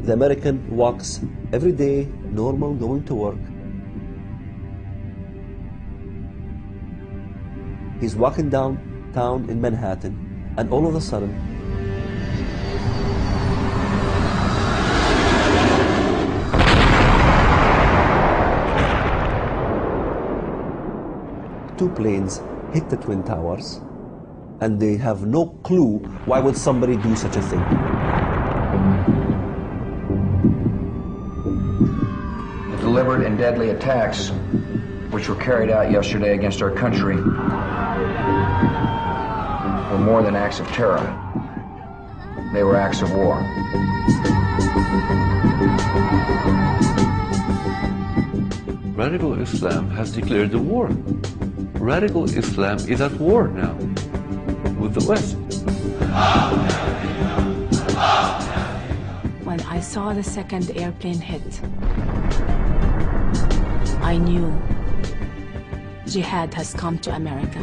The American walks every day, normal, going to work. He's walking downtown in Manhattan, and all of a sudden, two planes hit the Twin Towers, and they have no clue why would somebody do such a thing. The deliberate and deadly attacks which were carried out yesterday against our country were more than acts of terror. They were acts of war. Radical Islam has declared the war. Radical Islam is at war now with the West. When I saw the second airplane hit, I knew jihad has come to America.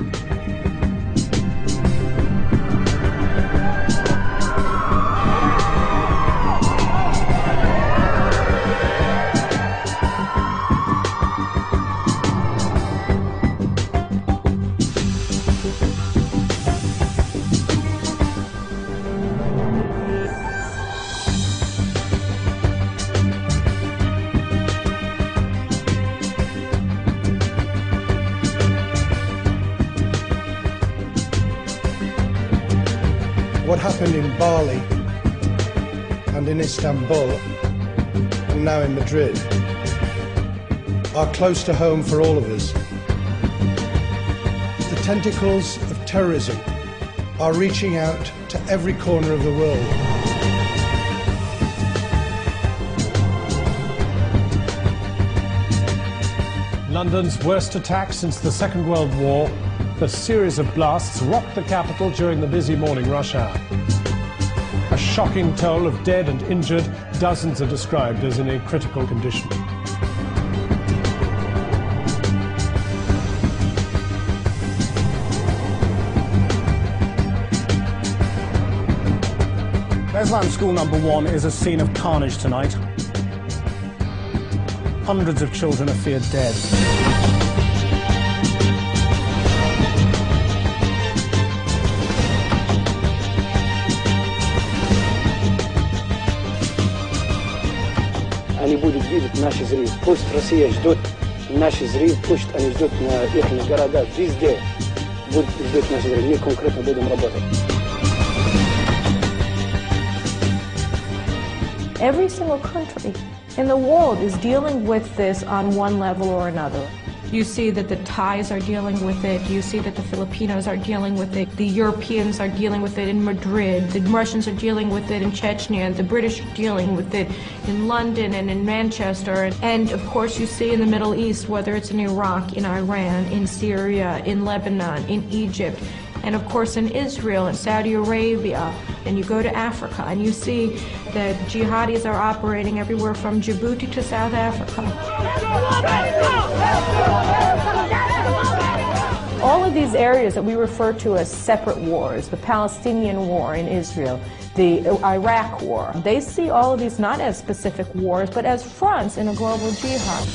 What happened in Bali and in Istanbul and now in Madrid are close to home for all of us. The tentacles of terrorism are reaching out to every corner of the world. London's worst attack since the Second World War, a series of blasts rocked the capital during the busy morning rush hour. A shocking toll of dead and injured, dozens are described as in a critical condition. Beslan School number 1 is a scene of carnage tonight. Hundreds of children are feared dead. Они будут видеть наши зрители. Пусть Россия ждет наши зрители, пусть они ждут на их города, везде будут ждать наши зрители. Мы конкретно будем работать. Every single country in the world is dealing with this on one level or another. You see that the Thais are dealing with it. You see that the Filipinos are dealing with it. The Europeans are dealing with it in Madrid. The Russians are dealing with it in Chechnya. The British are dealing with it in London and in Manchester. And of course you see in the Middle East, whether it's in Iraq, in Iran, in Syria, in Lebanon, in Egypt, and of course in Israel and Saudi Arabia. And you go to Africa and you see that jihadis are operating everywhere from Djibouti to South Africa. All of these areas that we refer to as separate wars, the Palestinian war in Israel, the Iraq war, they see all of these not as specific wars, but as fronts in a global jihad.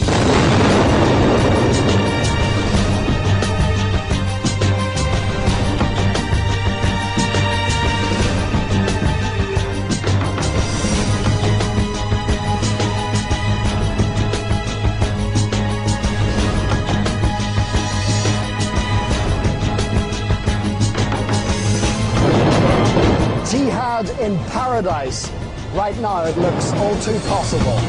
Jihad in paradise. Right now it looks all too possible.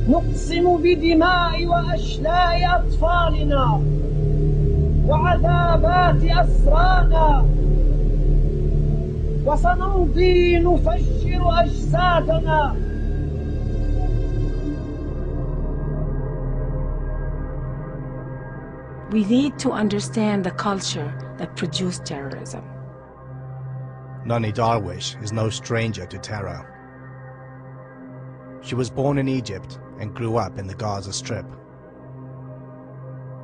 نقسم بدماء وأشلاء أطفالنا وعذابات أسرانا وسنمضي نفجر أجسادنا. We need to understand the culture that produced terrorism. Nani Darwish is no stranger to terror. She was born in Egypt and grew up in the Gaza Strip.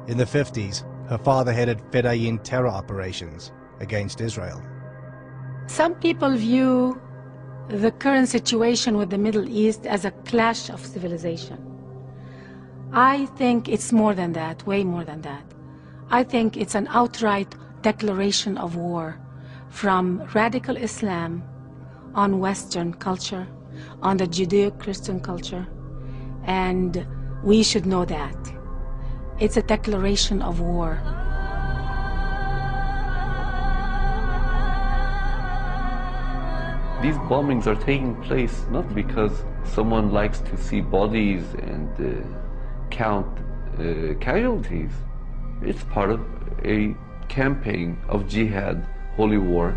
In the 50s, her father headed Fedayeen terror operations against Israel. Some people view the current situation with the Middle East as a clash of civilization. I think it's more than that, way more than that. I think it's an outright declaration of war from radical Islam on Western culture, on the Judeo-Christian culture, and we should know that. It's a declaration of war. These bombings are taking place not because someone likes to see bodies and count casualties. It's part of a campaign of jihad, holy war,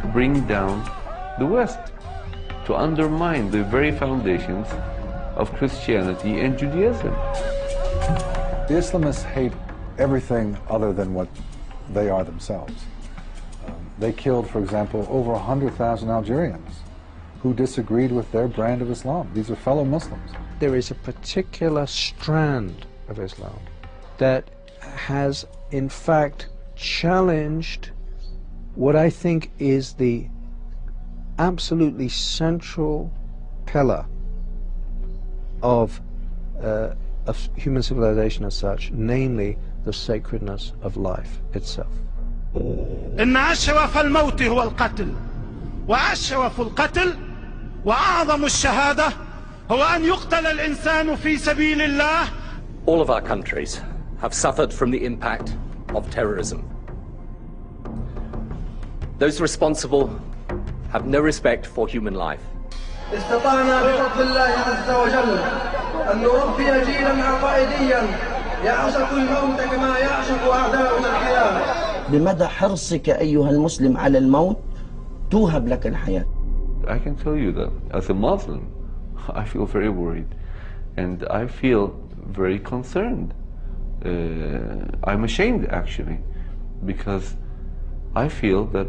to bring down the West, to undermine the very foundations of Christianity and Judaism. The Islamists hate everything other than what they are themselves. They killed, for example, over 100,000 Algerians who disagreed with their brand of Islam. These are fellow Muslims. There is a particular strand of Islam that has, in fact, challenged what I think is the absolutely central pillar of human civilization as such, namely the sacredness of life itself. إن أشرف الموت هو القتل وأشرف القتل وأعظم الشهادة هو أن يقتل الإنسان في سبيل الله. All of our countries have suffered from the impact of terrorism. Those responsible have no respect for human life. استطعنا بفضل الله عز وجل أن نربي جيلا عقائديا يعشق الموت كما يعشق أعداؤنا الحياة. بمدى حرصك أيها المسلم على الموت توهب لك الحياة. I can tell you that as a Muslim, I feel very worried and I feel very concerned. I'm ashamed actually, because I feel that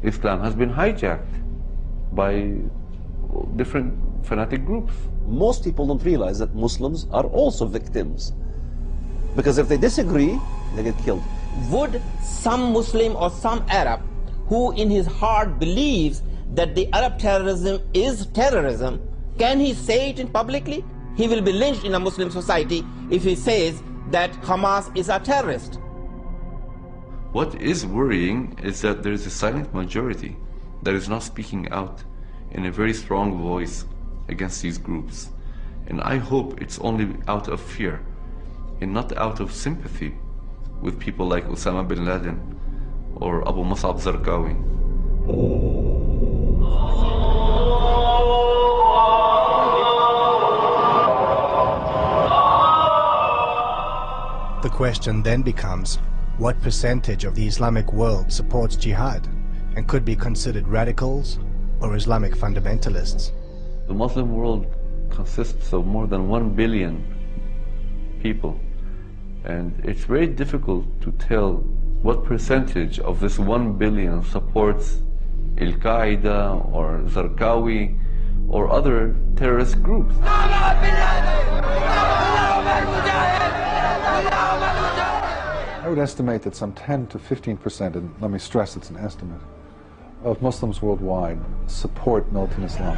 Islam has been hijacked by different fanatic groups. Most people don't realize that Muslims are also victims, because if they disagree, they get killed. Would some Muslim or some Arab who in his heart believes that the Arab terrorism is terrorism, can he say it publicly? He will be lynched in a Muslim society if he says that Hamas is a terrorist. What is worrying is that there is a silent majority that is not speaking out in a very strong voice against these groups. And I hope it's only out of fear and not out of sympathy with people like Osama bin Laden or Abu Musab Zarqawi. The question then becomes, what percentage of the Islamic world supports jihad and could be considered radicals or Islamic fundamentalists? The Muslim world consists of more than 1 billion people, and it's very difficult to tell what percentage of this 1 billion supports Al-Qaeda or Zarqawi or other terrorist groups. I would estimate that some 10 to 15%, and let me stress it's an estimate, of Muslims worldwide support militant Islam.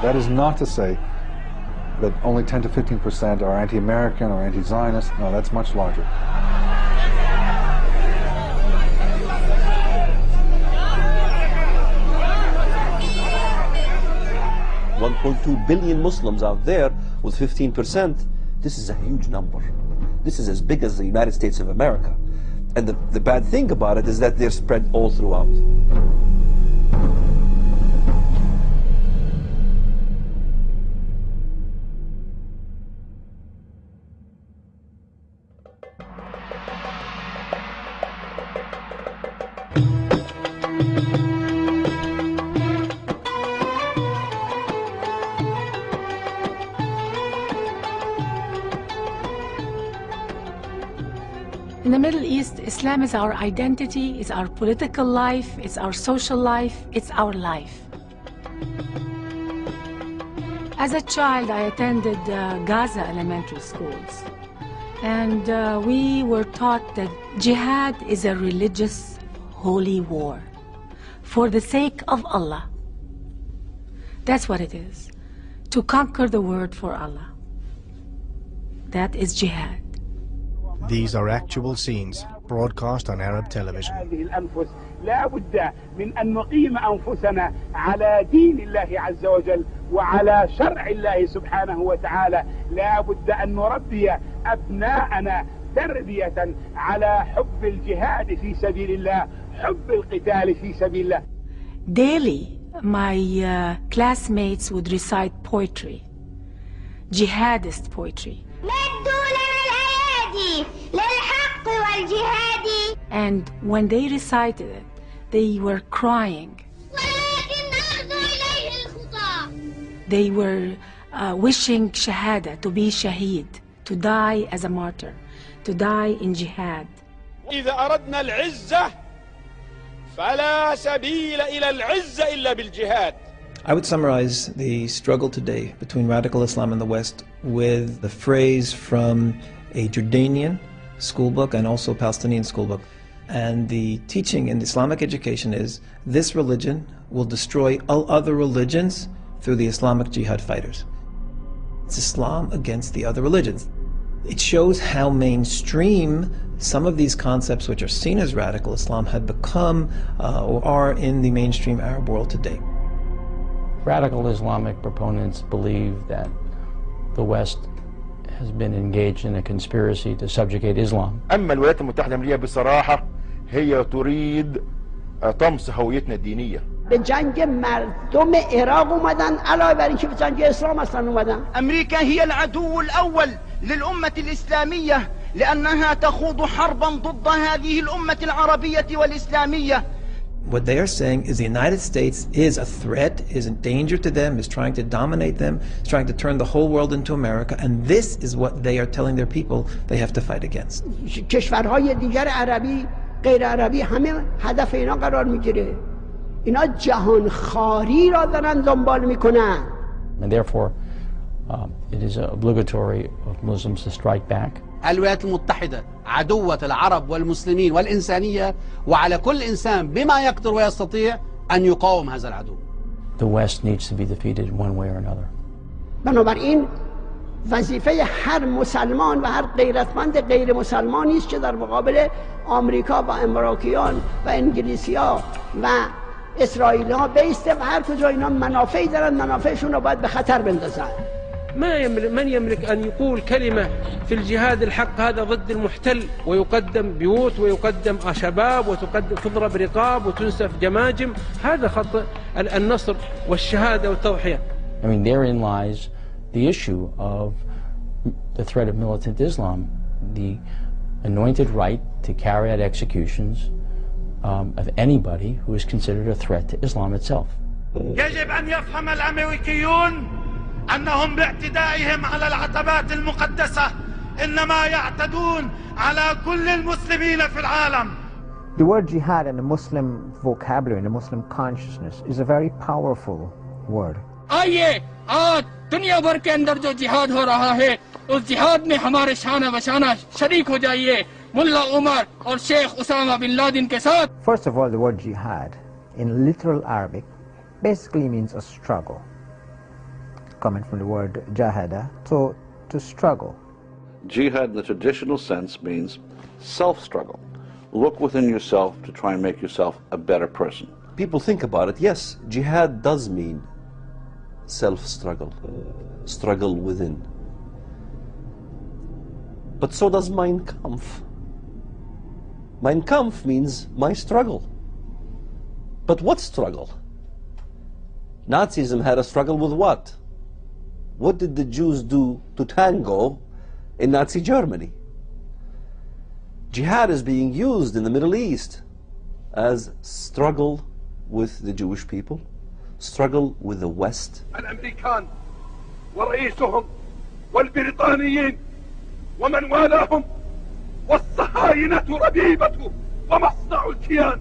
That is not to say that only 10 to 15% are anti-American or anti-Zionist. No, that's much larger. $1.2 billion Muslims out there with 15%. This is a huge number. This is as big as the United States of America. And the bad thing about it is that they're spread all throughout. In the Middle East, Islam is our identity, it's our political life, it's our social life, it's our life. As a child, I attended Gaza elementary schools, and we were taught that jihad is a religious holy war for the sake of Allah. That's what it is, to conquer the world for Allah. That is jihad. These are actual scenes broadcast on Arab television. هذه الأنفس لا بد من أن نقيم أنفسنا على دين الله عز وجل وعلى شرع الله سبحانه وتعالى. لا بد أن نربي أبناءنا تربية على حب الجهاد في سبيل الله، حب القتال في سبيل الله. Daily, my classmates would recite poetry, jihadist poetry. And when they recited it, they were crying. They were wishing shahada, to be shaheed, to die as a martyr, to die in jihad. إذا أردنا العزة فلا سبيل إلى العزة إلا بالجهاد. I would summarize the struggle today between radical Islam in the West with the phrase from a Jordanian schoolbook and also Palestinian schoolbook. And the teaching in Islamic education is this religion will destroy all other religions through the Islamic jihad fighters. It's Islam against the other religions. It shows how mainstream some of these concepts which are seen as radical Islam had become or are in the mainstream Arab world today. Radical Islamic proponents believe that the West has been engaged in a conspiracy to subjugate Islam. أما الولايات المتحدة الأمريكية بصراحة هي تريد طمس هويتنا الدينية. به جنگ مردم عراق اومدن علاوه بر اینکه به جنگ اسلام اصلا اومدن. امریکا هي العدو الاول للامه الاسلاميه لانها تخوض حربا ضد هذه الامه العربيه والاسلاميه. What they are saying is the United States is a threat, is a danger to them, is trying to dominate them, is trying to turn the whole world into America, and this is what they are telling their people they have to fight against. کشورهای دیگر عربی غیر عربی همه هدف اینا قرار میگیره. اینا جهان خاری را دارن دنبال میکنن. And therefore it is obligatory of Muslims to strike back. الولايات المتحدة عدوة العرب والمسلمين والإنسانية وعلى كل إنسان بما يقدر ويستطيع أن يقاوم هذا العدو. The West needs to be defeated one way or another. بنابراین وظیفه هر مسلمان و هر غیرتمند غیر مسلمانی است که در مقابل آمریکا و امریکیان و انگلیسی‌ها و اسرائیل‌ها بیسته و هر کجا اینا منافعی دارن منافعشون رو باید به خطر بندازن. من يملك أن يقول كلمة في الجهاد الحق هذا ضد المحتل ويقدم بيوت ويقدم شباب وتضرب رقاب وتنسف جماجم. هذا خط النصر والشهادة والتضحية. I mean, therein lies the issue of the threat of militant Islam, the anointed right to carry out executions of anybody who is considered a threat to Islam itself. يجب أن يفهم الأمريكيون أنهم باعتدائهم على العتبات المقدسة إنما يعتدون على كل المسلمين في العالم. The word jihad in the Muslim vocabulary, in the Muslim consciousness, is a very powerful word. आइए आज दुनिया भर के अंदर जो जिहाद हो रहा है उस जिहाद में हमारे शाना बशाना शरीक हो जाइए मुल्ला उमर और शेख उसामा बिन लादेन के साथ. First of all, the word jihad in literal Arabic basically means a struggle, coming from the word jahada, so to struggle. Jihad in the traditional sense means self-struggle. Look within yourself to try and make yourself a better person. People think about it, yes, jihad does mean self-struggle, struggle within. But so does Mein Kampf. Mein Kampf means my struggle. But what struggle? Nazism had a struggle with what? What did the Jews do to tango in Nazi Germany? Jihad is being used in the Middle East as struggle with the Jewish people, struggle with the West. الأمريكان ورئيسهم والبريطانيين ومن والاهم والصهاينة ربيبة ومصنع الكيان.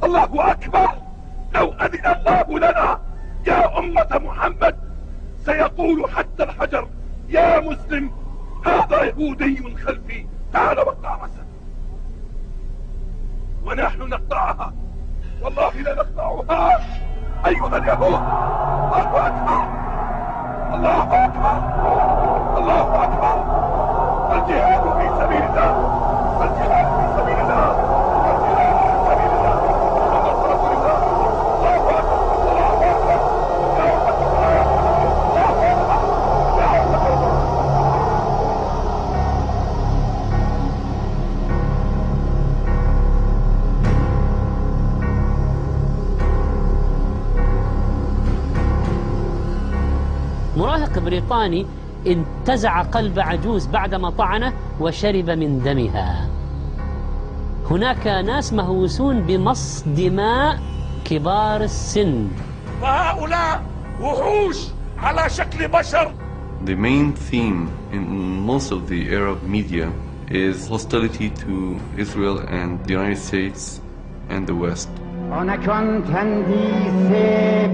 الله أكبر. لو أذن الله لنا يا أمة محمد سيقول حتى الحجر يا مسلم هذا يهودي خلفي تعال وقع مسا، ونحن نقطعها والله لا نقطعها أيها اليهود. الله أكبر الله أكبر الله أكبر. الجهاد في سبيل الله الجهاد في سبيل الله الجهاد في سبيل الله محمد رسول الله. الله أكبر الله أكبر. يا أمة الله الله أكبر يا أمة الله. مراهق بريطاني انتزع قلب عجوز بعدما طعنه وشرب من دمها. هناك ناس مهووسون بمص دماء كبار السن. وهؤلاء وحوش على شكل بشر. The main theme in most of the Arab media is hostility to Israel and the United States and the West. آنکان تندیس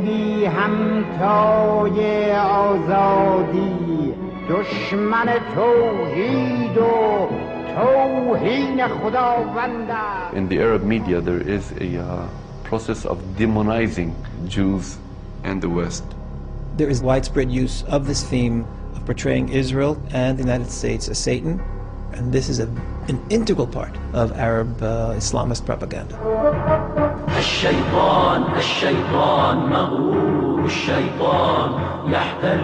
بی همتای آزادی دشمن توحید و توهین خداوند. In the Arab media there is a process of demonizing Jews and the West. There is widespread use of this theme of portraying Israel and the United States as Satan, and this is an integral part of Arab Islamist propaganda. الشيطان مغرور الشيطان يحتل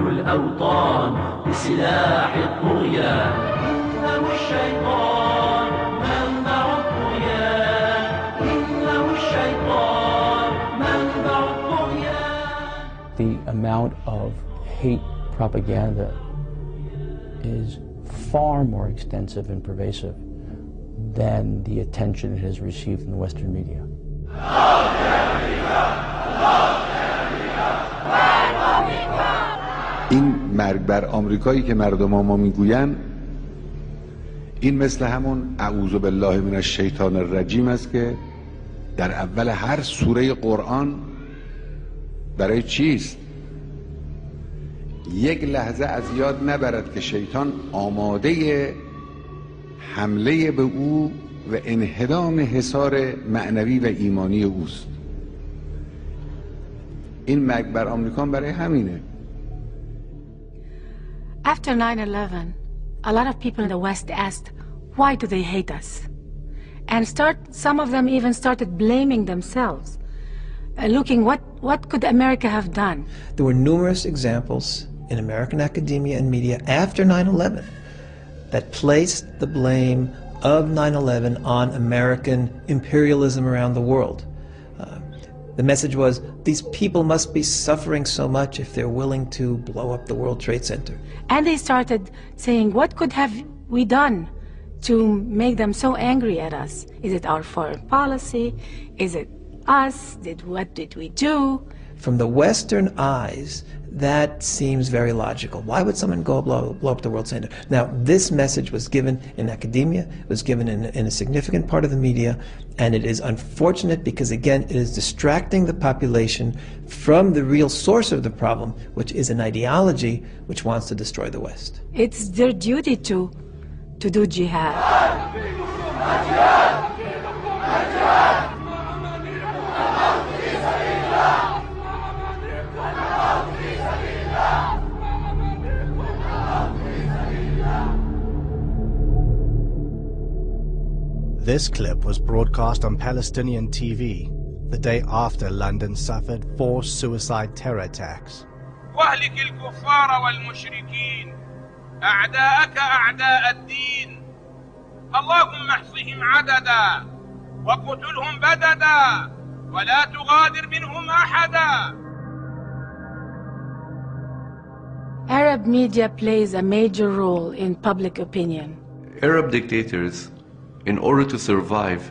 الأوطان بسلاح الطغيان. إنه الشيطان منبع الطغيان. إنه الشيطان منبع الطغيان. The amount of hate propaganda is far more extensive and pervasive than the attention it has received in the Western media. این مرگ بر آمریکایی که مردم ما میگوین این مثل همون اعوذ بالله من الشیطان الرجیم است که در اول هر سوره قرآن برای چیست؟ یک لحظه از یاد نبرد که شیطان آماده حمله به او و انهدام حصار معنوی و ایمانی اوست. این مرگ بر آمریکا برای همینه. After 9/11, a lot of people in the West asked, why do they hate us? And some of them even started blaming themselves, looking what could America have done? There were numerous examples in American academia and media after 9/11 that placed the blame of 9/11 on American imperialism around the world. The message was, these people must be suffering so much if they're willing to blow up the World Trade Center. And they started saying, what could have we done to make them so angry at us? Is it our foreign policy? Is it us? What did we do? From the Western eyes, that seems very logical. Why would someone go blow up the World Center? Now, this message was given in academia, was given in a significant part of the media, and it is unfortunate because, again, it is distracting the population from the real source of the problem, which is an ideology which wants to destroy the West. It's their duty to do jihad. This clip was broadcast on Palestinian TV the day after London suffered 4 suicide terror attacks. واهلك الكفار والمشركين أعداءك أعداء الدين اللهم احصهم عددا وقتلهم بددا ولا تغادر منهم أحدا. Arab media plays a major role in public opinion. Arab dictators, in order to survive,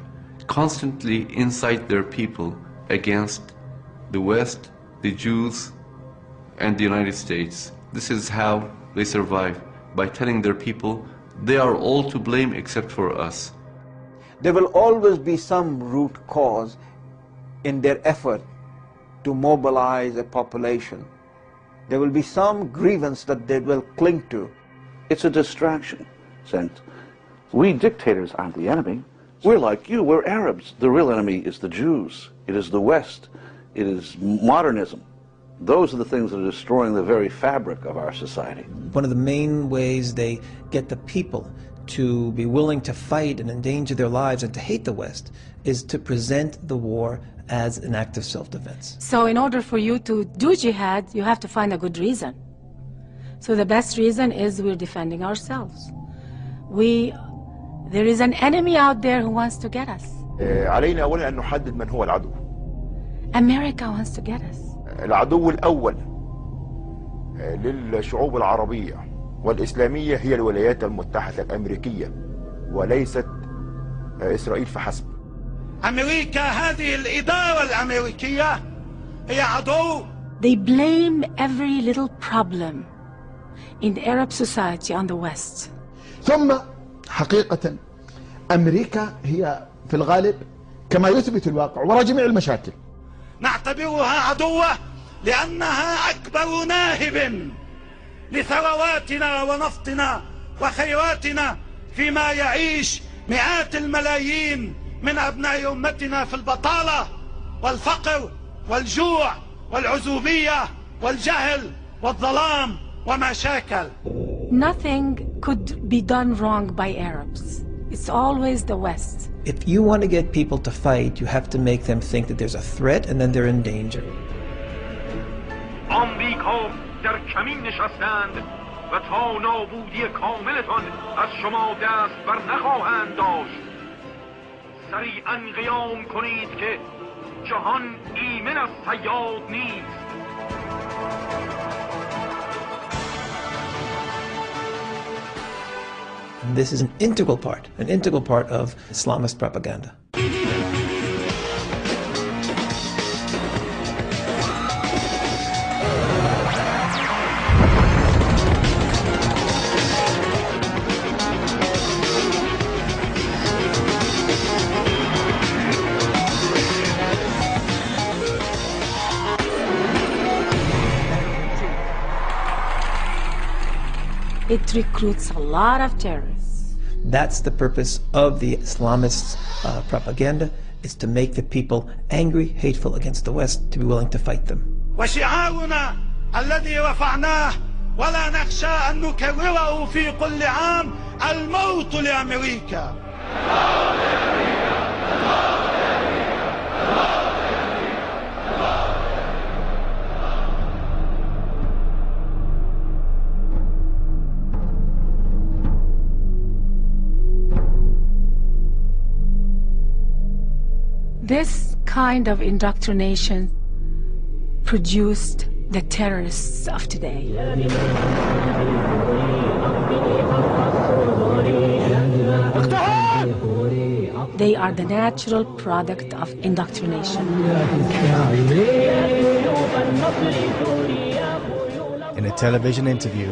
constantly incite their people against the West, the Jews, and the United States. This is how they survive, by telling their people they are all to blame except for us. There will always be some root cause in their effort to mobilize a population. There will be some grievance that they will cling to. It's a distraction. And we dictators aren't the enemy. We're like you, we're Arabs. The real enemy is the Jews. It is the West. It is modernism. Those are the things that are destroying the very fabric of our society. One of the main ways they get the people to be willing to fight and endanger their lives and to hate the West is to present the war as an act of self-defense. So in order for you to do jihad, you have to find a good reason. So the best reason is we're defending ourselves. There is an enemy out there who wants to get us. علينا أولا أن نحدد من هو العدو. America wants to get us. العدو الأول للشعوب العربية والإسلامية هي الولايات المتحدة الأمريكية وليست إسرائيل فحسب. أمريكا هذه الإدارة الأمريكية هي عدو. They blame every little problem in the Arab society on the West. ثم حقيقة أمريكا هي في الغالب كما يثبت الواقع وراء جميع المشاكل. نعتبرها عدوة لأنها أكبر ناهب لثرواتنا ونفطنا وخيراتنا فيما يعيش مئات الملايين من أبناء أمتنا في البطالة والفقر والجوع والعزوبية والجهل والظلام ومشاكل. Nothing could be done wrong by Arabs. It's always the West. If you want to get people to fight, you have to make them think that there's a threat and then they're in danger. آمریکا در کمین نشستند و تا نابودی کاملتان از شما دست بر نخواهند داشت. سریعاً قیام کنید که جهان ایمن از صیاد نیست. And this is an integral part of Islamist propaganda. It recruits a lot of terrorists. That's the purpose of the Islamist propaganda, is to make the people angry, hateful against the West, to be willing to fight them. وشعارنا الذي رفعناه ولا نخشى أن نكرره في كل عام الموت لأمريكا. This kind of indoctrination produced the terrorists of today. They are the natural product of indoctrination. In a television interview,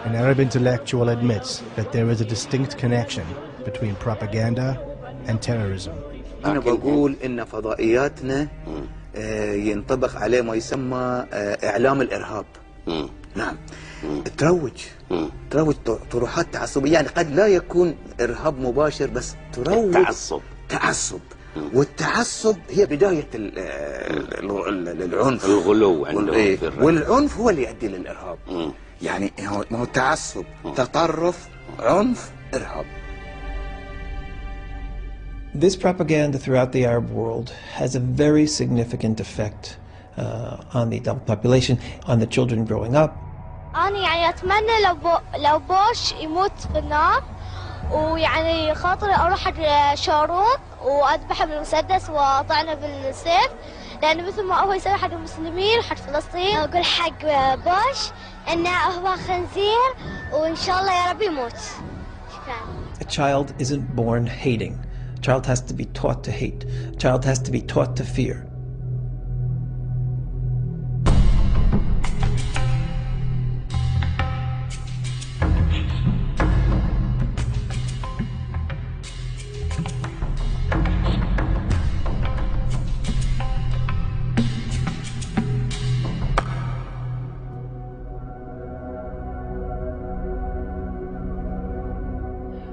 an Arab intellectual admits that there is a distinct connection between propaganda and terrorism. أنا بقول إن فضائياتنا ينطبق عليه ما يسمى إعلام الإرهاب. نعم. تروج طروحات تعصبية، يعني قد لا يكون إرهاب مباشر بس تروج تعصب. والتعصب هي بداية العنف، الغلو عندهم، والعنف هو اللي يؤدي للإرهاب. يعني ما هو تعصب، تطرف، عنف، إرهاب. This propaganda throughout the Arab world has a very significant effect on the adult population, on the children growing up. أنا يعني أتمنى لو بوش يموت في النار، ويعني خاطر أروح شارون وأذبحه بالمسدس وأطعنه بالسيف، لأنه مثل ما هو يسوي حق المسلمين وحق فلسطين. أقول حق بوش إنه هو خنزير وإن شاء الله يا رب يموت. شكرا. A child isn't born hating. A child has to be taught to hate. A child has to be taught to fear.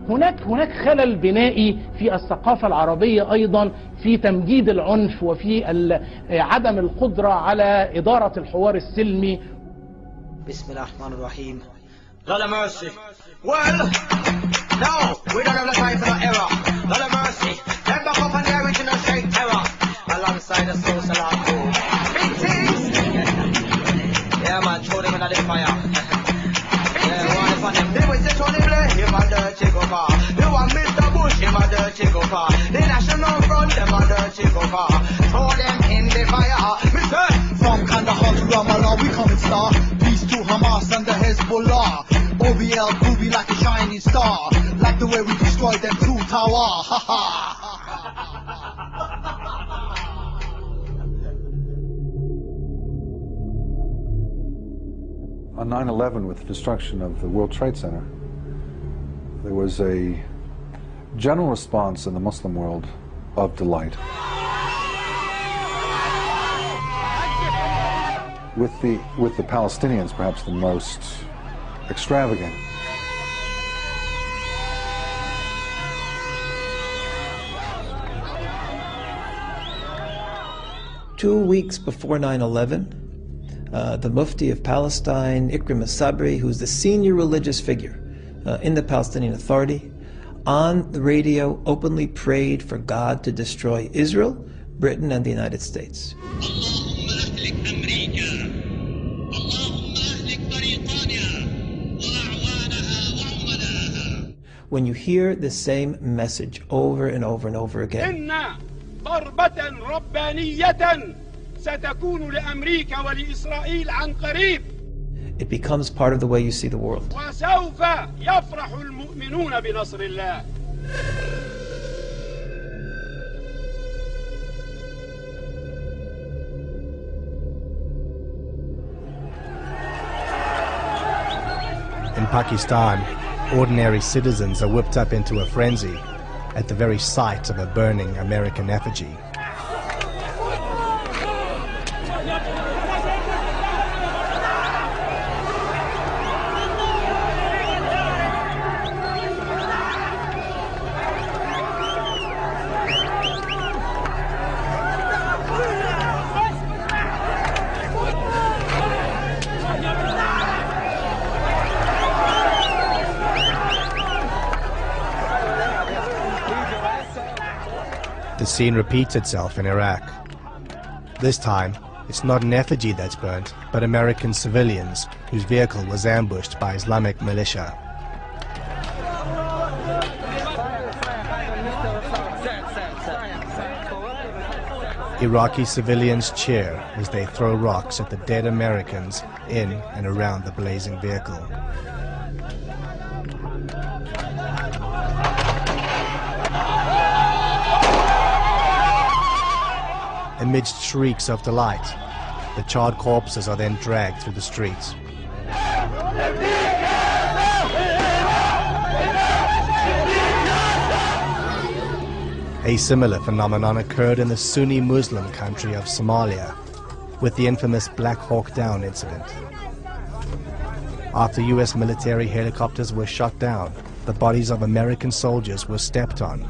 هناك خلل بنائي في الثقافة العربية أيضا في تمجيد العنف وفي عدم القدرة على إدارة الحوار السلمي. بسم الله الرحمن الرحيم. Lord of mercy. Well, no, we don't have the time for the error. Lord of mercy. Let back up on the original straight error. Alongside the social art code. Big things. Yeah, man, throw them in the fire. Yeah, one of them. They will say Tony Blair, him and the Chicopa. You want Mr. Bush, him and the Chicopa. The National Front, them and the Chicopa. Throw them in the fire. Mr. From Kandahar to Ramallah, we coming star. Peace to Hamas and the Hezbollah. OBL groovy like a shining star. Like the way we destroyed them through Tawa. Ha ha. On 9/11, with the destruction of the World Trade Center, there was a general response in the Muslim world of delight. With the Palestinians perhaps the most extravagant. Two weeks before 9/11, the Mufti of Palestine, Ikrim al-Sabri, who's the senior religious figure in the Palestinian Authority, on the radio openly prayed for God to destroy Israel, Britain, and the United States. When you hear the same message over and over and over again, ستكون لأمريكا ولإسرائيل عن قريب. It becomes part of the way you see the world. وسوف يفرح المؤمنون بنصر الله. In Pakistan, ordinary citizens are whipped up into a frenzy at the very sight of a burning American effigy. The scene repeats itself in Iraq. This time, it's not an effigy that's burnt, but American civilians whose vehicle was ambushed by Islamic militia. Iraqi civilians cheer as they throw rocks at the dead Americans in and around the blazing vehicle. Amidst shrieks of delight, the charred corpses are then dragged through the streets. A similar phenomenon occurred in the Sunni Muslim country of Somalia with the infamous Black Hawk Down incident. After US military helicopters were shot down, the bodies of American soldiers were stepped on,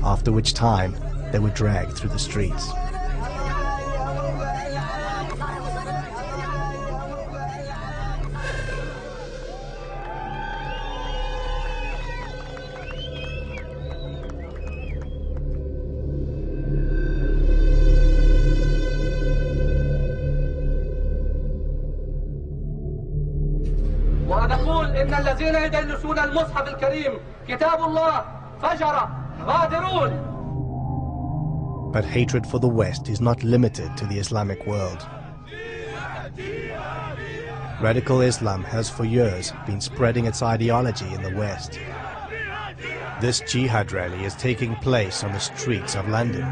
after which time they were dragged through the streets. ونقول إن الذين يدنسون المصحف الكريم كتاب الله فجر غادرون. But hatred for the West is not limited to the Islamic world. Radical Islam has for years been spreading its ideology in the West. This jihad rally is taking place on the streets of London.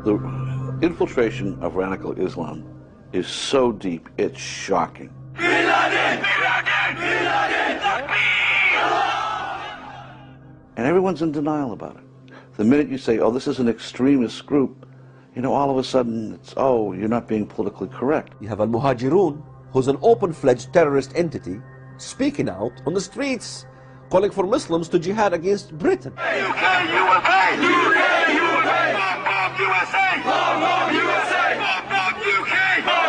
The infiltration of radical Islam is so deep, it's shocking. And everyone's in denial about it. The minute you say, oh, this is an extremist group, you know, all of a sudden it's, oh, you're not being politically correct. You have Al-Muhajirun, who's an open-fledged terrorist entity, speaking out on the streets. calling for Muslims to jihad against Britain. UK, you will pay! UK, you will pay! Bob, USA! Bob, USA! Bob, UK! Bob,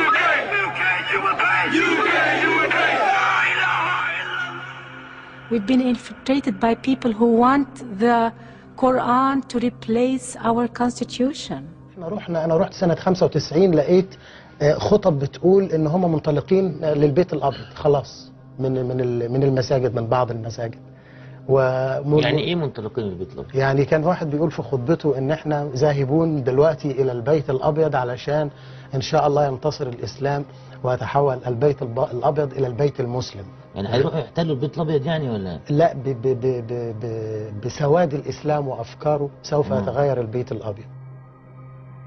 UK! UK, you will pay! UK, you will pay! We've been infiltrated by people who want the Quran to replace our constitution. أنا رحت سنة 95 لقيت خطب بتقول إن هم منطلقين للبيت الأبيض خلاص من المساجد، من بعض المساجد. يعني إيه منطلقين للبيت الأبيض؟ يعني كان واحد بيقول في خطبته إن إحنا ذاهبون دلوقتي إلى البيت الأبيض علشان إن شاء الله ينتصر الإسلام ويتحول البيت الأبيض إلى البيت المسلم. يعني هيروحوا يحتلوا البيت الأبيض يعني ولا؟ لا، بسواد الإسلام وأفكاره سوف يتغير البيت الأبيض.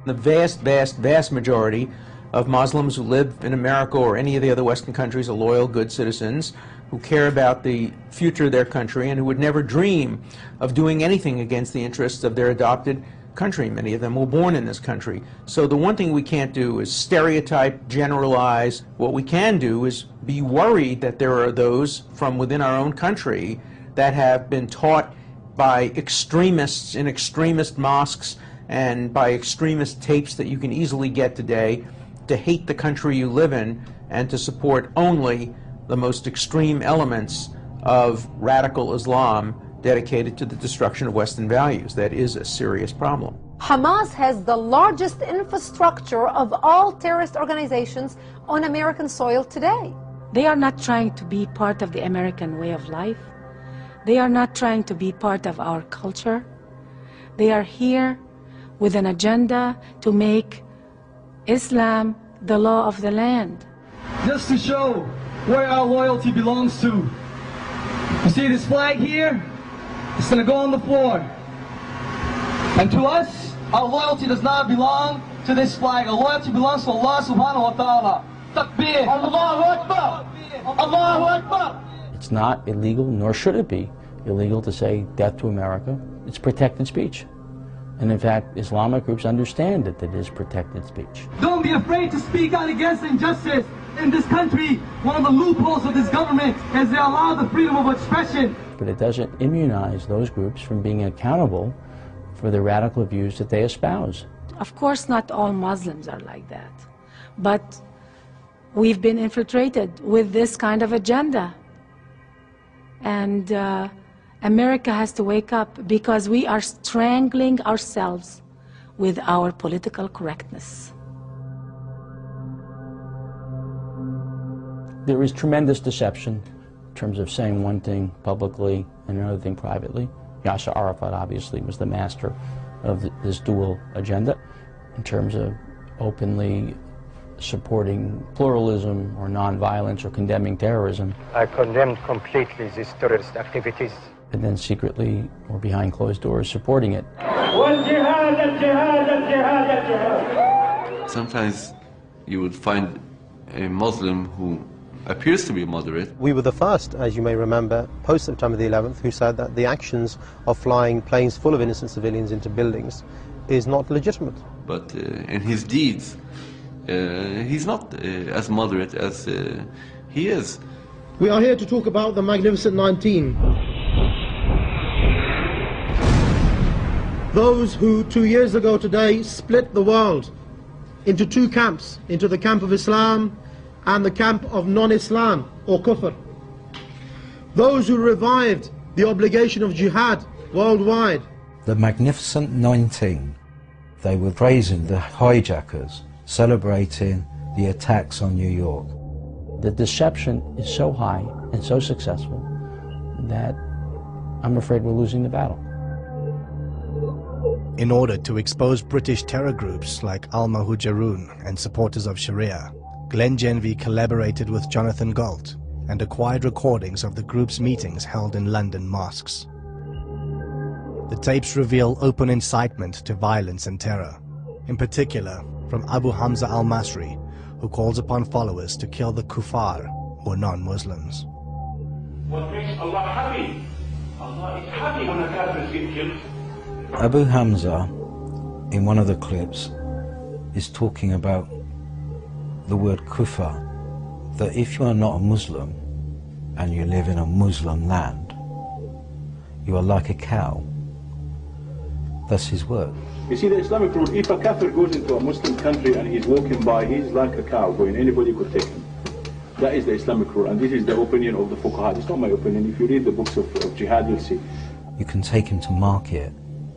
The vast majority of Muslims who live in America or any of the other Western countries are loyal, good citizens who care about the future of their country and who would never dream of doing anything against the interests of their adopted country. Many of them were born in this country. So the one thing we can't do is stereotype, generalize. What we can do is be worried that there are those from within our own country that have been taught by extremists in extremist mosques and by extremist tapes that you can easily get today to hate the country you live in and to support only the most extreme elements of radical Islam dedicated to the destruction of Western values. That is a serious problem. Hamas has the largest infrastructure of all terrorist organizations on American soil today. They are not trying to be part of the American way of life. They are not trying to be part of our culture. They are here with an agenda to make Islam the law of the land. Just to show where our loyalty belongs to. You see this flag here? It's going to go on the floor. And to us, our loyalty does not belong to this flag. Our loyalty belongs to Allah subhanahu wa ta'ala. Takbir! Allahu Akbar! Allahu Akbar! It's not illegal, nor should it be illegal to say death to America. It's protected speech. And in fact, Islamic groups understand that it is protected speech. Don't be afraid to speak out against injustice in this country. One of the loopholes of this government is they allow the freedom of expression. But it doesn't immunize those groups from being accountable for the radical views that they espouse. Of course, not all Muslims are like that. But we've been infiltrated with this kind of agenda. And America has to wake up because we are strangling ourselves with our political correctness. There is tremendous deception in terms of saying one thing publicly and another thing privately. Yasser Arafat obviously was the master of this dual agenda in terms of openly supporting pluralism or nonviolence or condemning terrorism. I condemn completely these terrorist activities. And then secretly or behind closed doors supporting it. Sometimes you would find a Muslim who appears to be moderate. We were the first, as you may remember, post-September the 11th, who said that the actions of flying planes full of innocent civilians into buildings is not legitimate. But in his deeds, he's not as moderate as he is. We are here to talk about the Magnificent 19. Those who 2 years ago today split the world into two camps, into the camp of Islam and the camp of non-Islam or Kufr. Those who revived the obligation of jihad worldwide. The Magnificent 19. They were praising the hijackers, celebrating the attacks on New York. The deception is so high and so successful that I'm afraid we're losing the battle. In order to expose British terror groups like Al-Muhajirun and supporters of Sharia, Glenn Genvey collaborated with Jonathan Galt and acquired recordings of the group's meetings held in London mosques. The tapes reveal open incitement to violence and terror, in particular from Abu Hamza al-Masri, who calls upon followers to kill the kuffar, or non-Muslims. What makes Allah happy? Allah is happy when a kafir gets killed. Abu Hamza, in one of the clips, is talking about the word kufar, that if you are not a Muslim, and you live in a Muslim land, you are like a cow. That's his word. You see, the Islamic rule, if a kafir goes into a Muslim country and he's walking by, he's like a cow going, anybody could take him. That is the Islamic rule, and this is the opinion of the fuqaha. It's not my opinion. If you read the books of jihad, you'll see. You can take him to market,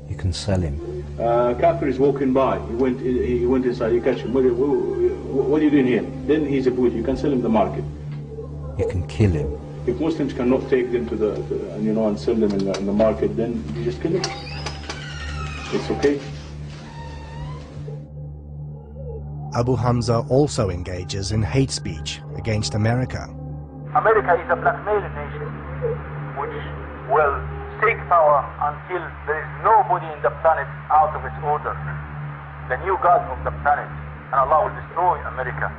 you can sell him. Kafir is walking by, he went inside, you catch him, what are you doing here? Then he's a boot, you can sell him the market. You can kill him. If Muslims cannot take them to and sell them in the market, then you just kill them. It's okay. Abu Hamza also engages in hate speech against America. America is a blackmailing nation which will take power until there is nobody in the planet out of its order. The new God of the planet, and Allah will destroy America.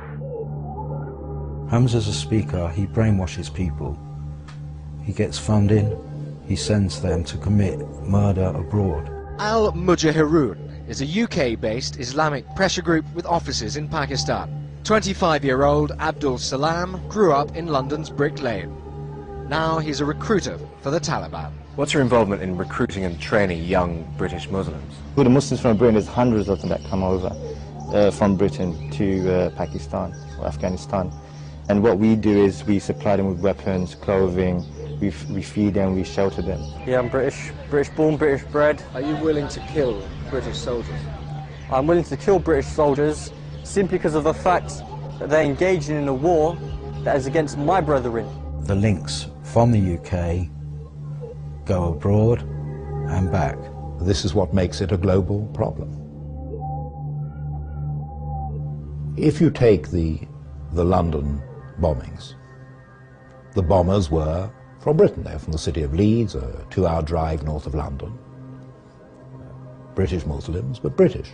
Hamza's a speaker, he brainwashes people. He gets funding, he sends them to commit murder abroad. Al-Mujahirun is a UK-based Islamic pressure group with offices in Pakistan. 25-year-old Abdul Salam grew up in London's Brick Lane. Now he's a recruiter for the Taliban. What's your involvement in recruiting and training young British Muslims? Well, the Muslims from Britain, there's hundreds of them that come over from Britain to Pakistan or Afghanistan. And what we do is we supply them with weapons, clothing, we feed them, we shelter them. Yeah, I'm British born, British bred. Are you willing to kill British soldiers? I'm willing to kill British soldiers simply because of the fact that they're engaging in a war that is against my brethren. The links from the UK go abroad and back. This is what makes it a global problem. If you take the London bombings, the bombers were from Britain. They're from the city of Leeds, a 2-hour drive north of London. British Muslims, but British.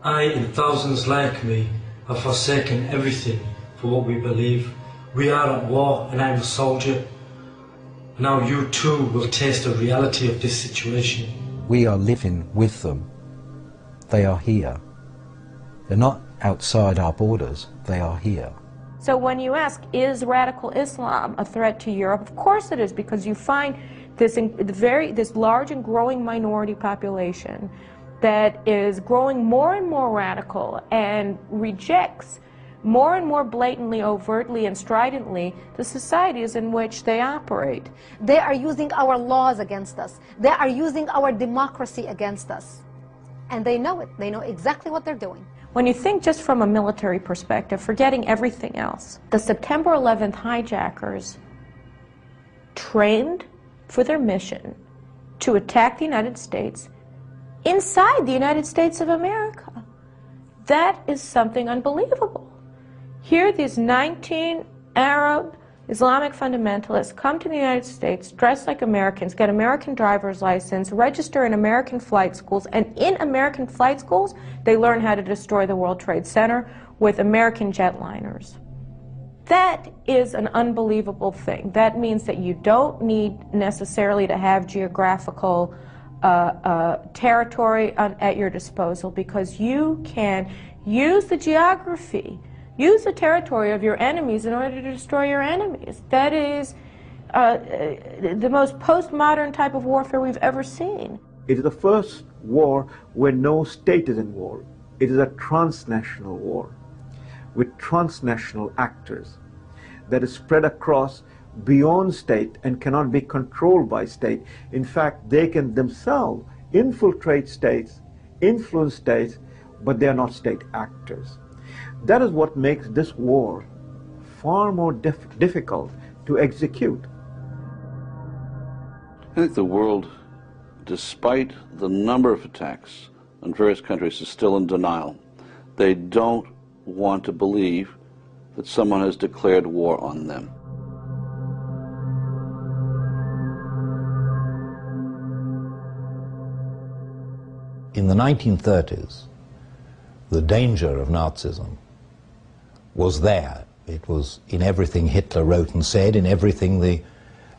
I and thousands like me have forsaken everything for what we believe. We are at war and I'm a soldier. Now you too will taste the reality of this situation. We are living with them. They are here. They're not outside our borders, they are here. So when you ask, is radical Islam a threat to Europe? Of course it is, because you find this large and growing minority population that is growing more and more radical and rejects more and more blatantly, overtly, and stridently the societies in which they operate. They are using our laws against us. They are using our democracy against us. And they know it. They know exactly what they're doing. When you think just from a military perspective, forgetting everything else, the September 11th hijackers trained for their mission to attack the United States inside the United States of America. That is something unbelievable. Here these 19 Arab Islamic fundamentalists come to the United States, dress like Americans, get American driver's license, register in American flight schools, and in American flight schools, they learn how to destroy the World Trade Center with American jetliners. That is an unbelievable thing. That means that you don't need necessarily to have geographical territory at your disposal, because you can use the geography, use the territory of your enemies in order to destroy your enemies. That is the most postmodern type of warfare we've ever seen. It is the first war where no state is involved. It is a transnational war with transnational actors that is spread across beyond state and cannot be controlled by state. In fact, they can themselves infiltrate states, influence states, but they are not state actors. That is what makes this war far more difficult to execute. I think the world, despite the number of attacks on various countries, is still in denial. They don't want to believe that someone has declared war on them. In the 1930s, the danger of Nazism was there. It was in everything Hitler wrote and said, in everything the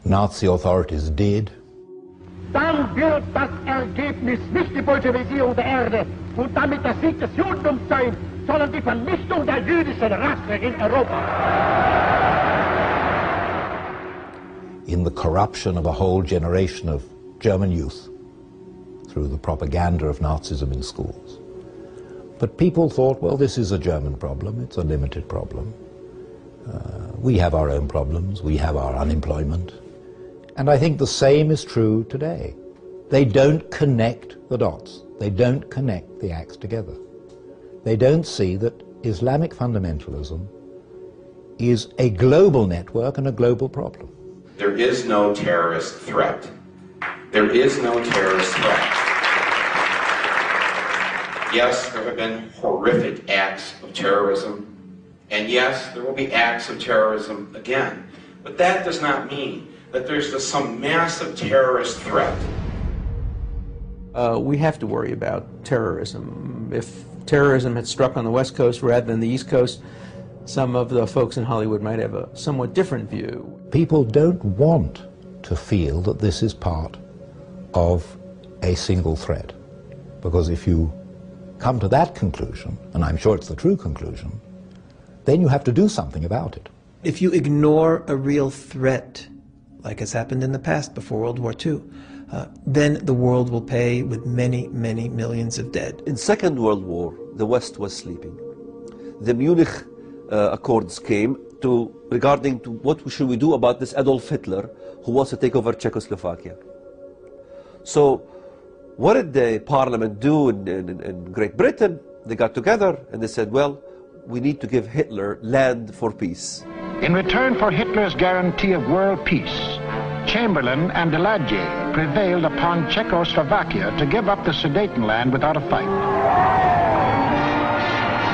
Nazi authorities did. Dann wird das Ergebnis nicht die Bolschewisierung der Erde und damit der Sieg des Judentums sein, sondern die Vernichtung der jüdischen Rasse in Europa. the corruption of a whole generation of German youth through the propaganda of Nazism in schools. But people thought, well, this is a German problem, it's a limited problem. We have our own problems, we have our unemployment. And I think the same is true today. They don't connect the dots. They don't connect the acts together. They don't see that Islamic fundamentalism is a global network and a global problem. There is no terrorist threat. There is no terrorist threat. Yes, there have been horrific acts of terrorism, and yes, there will be acts of terrorism again. But that does not mean that there's just some massive terrorist threat. We have to worry about terrorism. If terrorism had struck on the West Coast rather than the East Coast, some of the folks in Hollywood might have a somewhat different view. People don't want to feel that this is part of a single threat, because if you come to that conclusion, and I'm sure it's the true conclusion, then you have to do something about it. If you ignore a real threat, like has happened in the past before World War II, then the world will pay with many, many millions of dead. In Second World War, the West was sleeping. The Munich Accords came regarding to what should we do about this Adolf Hitler who wants to take over Czechoslovakia. So what did the parliament do in Great Britain? They got together and they said, well, we need to give Hitler land for peace. In return for Hitler's guarantee of world peace, Chamberlain and Daladier prevailed upon Czechoslovakia to give up the Sudetenland without a fight.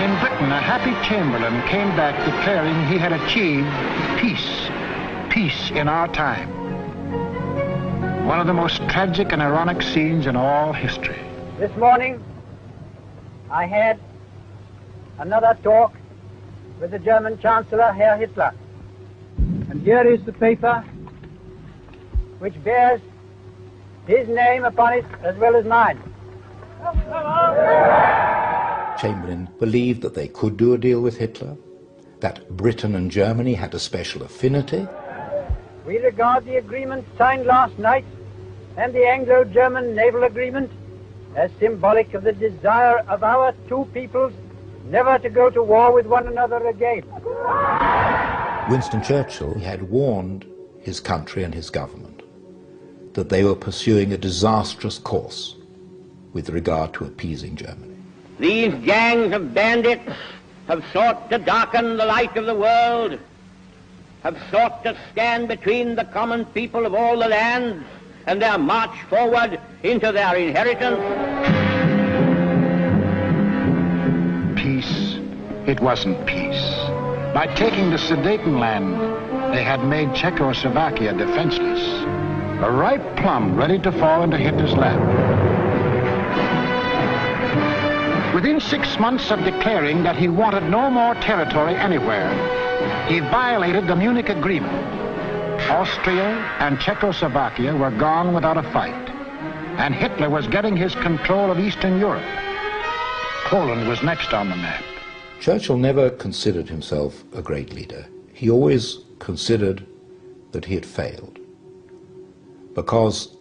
In Britain, a happy Chamberlain came back declaring he had achieved peace, peace in our time. One of the most tragic and ironic scenes in all history. This morning, I had another talk with the German Chancellor, Herr Hitler. And here is the paper which bears his name upon it as well as mine. Chamberlain believed that they could do a deal with Hitler, that Britain and Germany had a special affinity. We regard the agreement signed last night and the Anglo-German naval agreement as symbolic of the desire of our two peoples never to go to war with one another again. Winston Churchill had warned his country and his government that they were pursuing a disastrous course with regard to appeasing Germany. These gangs of bandits have sought to darken the light of the world, have sought to stand between the common people of all the lands and their march forward into their inheritance. Peace, it wasn't peace. By taking the Sudetenland, they had made Czechoslovakia defenseless, a ripe plum ready to fall into Hitler's lap. Within 6 months of declaring that he wanted no more territory anywhere, he violated the Munich Agreement. Austria and Czechoslovakia were gone without a fight, and Hitler was getting his control of Eastern Europe. Poland was next on the map. Churchill never considered himself a great leader. He always considered that he had failed, because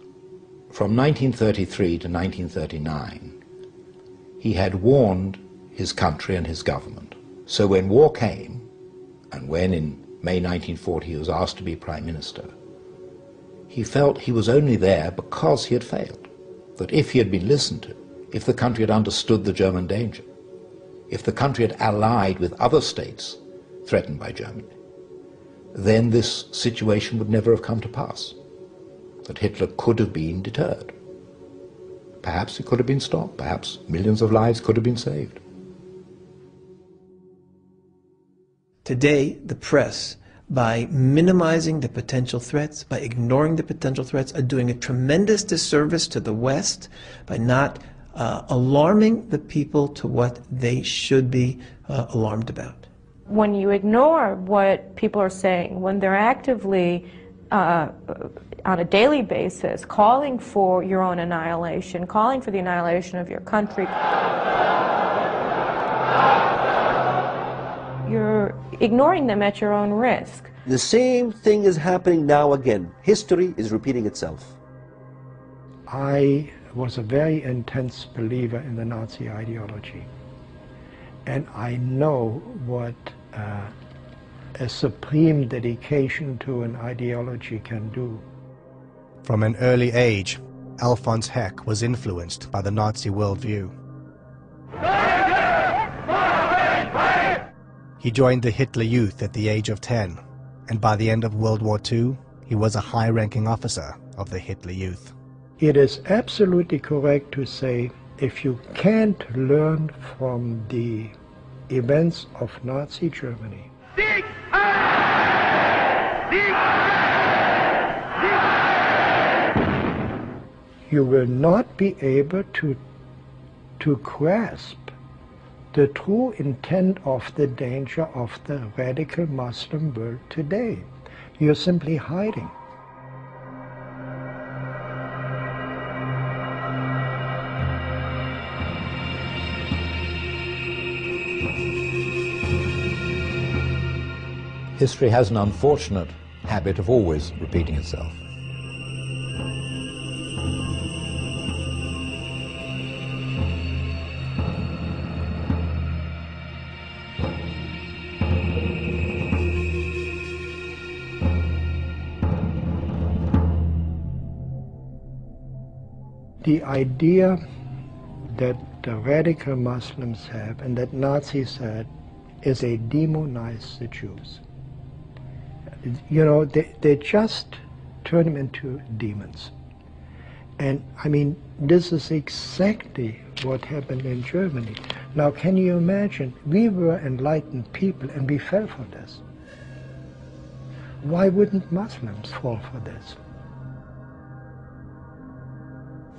from 1933 to 1939, he had warned his country and his government. So when war came, and when in May 1940 he was asked to be Prime Minister, he felt he was only there because he had failed. That if he had been listened to, if the country had understood the German danger, if the country had allied with other states threatened by Germany, then this situation would never have come to pass. That Hitler could have been deterred. Perhaps it could have been stopped. Perhaps millions of lives could have been saved. Today, the press, by minimizing the potential threats, by ignoring the potential threats, are doing a tremendous disservice to the West by not alarming the people to what they should be alarmed about. When you ignore what people are saying, when they're actively on a daily basis calling for your own annihilation, calling for the annihilation of your country, you're ignoring them at your own risk. The same thing is happening now again. History is repeating itself. I was a very intense believer in the Nazi ideology. And I know what a supreme dedication to an ideology can do. From an early age, Alfons Heck was influenced by the Nazi worldview. He joined the Hitler Youth at the age of 10, and by the end of World War II, he was a high-ranking officer of the Hitler Youth. It is absolutely correct to say, if you can't learn from the events of Nazi Germany, you will not be able to grasp the true intent of the danger of the radical Muslim world today. You're simply hiding. History has an unfortunate habit of always repeating itself. The idea that the radical Muslims have and that Nazis had is they demonize the Jews. You know, they just turn them into demons. And I mean, this is exactly what happened in Germany. Now, can you imagine? We were enlightened people and we fell for this. Why wouldn't Muslims fall for this?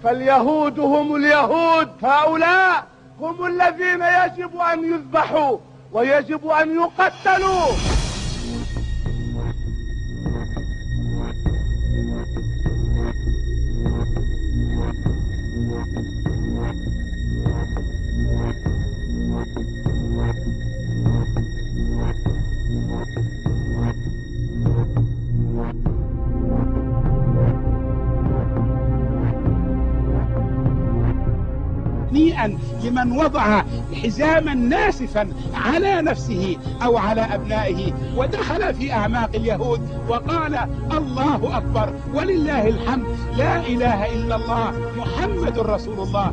فاليهود هم اليهود، هؤلاء هم الذين يجب أن يذبحوا ويجب أن يقتلوا. هنيئا لمن وضع حزاما ناسفا على نفسه أو على أبنائه ودخل في أعماق اليهود وقال الله أكبر ولله الحمد لا إله إلا الله محمد رسول الله.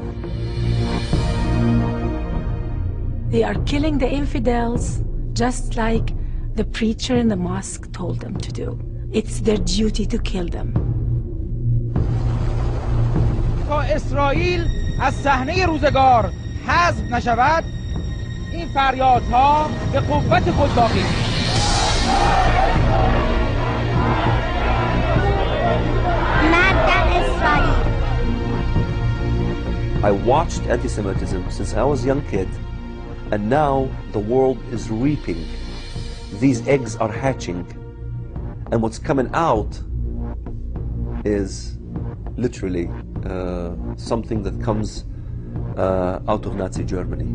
They are killing the infidels just like the preacher in the mosque told them to do. It's their duty to kill them. اسرائیل از صحنه روزگار حذف نشود، این فریادها به قوت خود باقی I watched anti-Semitism since I was a young kid, and now the world is reaping. These eggs are hatching, and what's coming out is literally something that comes out of Nazi Germany.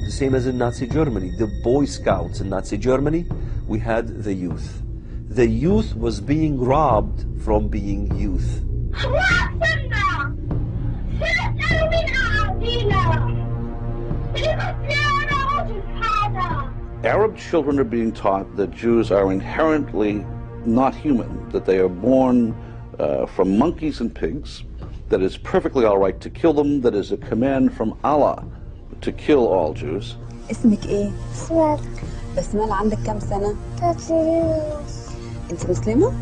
The same as in Nazi Germany. The Boy Scouts in Nazi Germany, we had the youth. The youth was being robbed from being youth. Arab children are being taught that Jews are inherently not human, that they are born from monkeys and pigs, that it's perfectly all right to kill them, that is a command from Allah to kill all Jews. اسمك ايه؟ بسملة. بسملة عندك كام سنة؟ 3 سنين ونص. انت مسلمة؟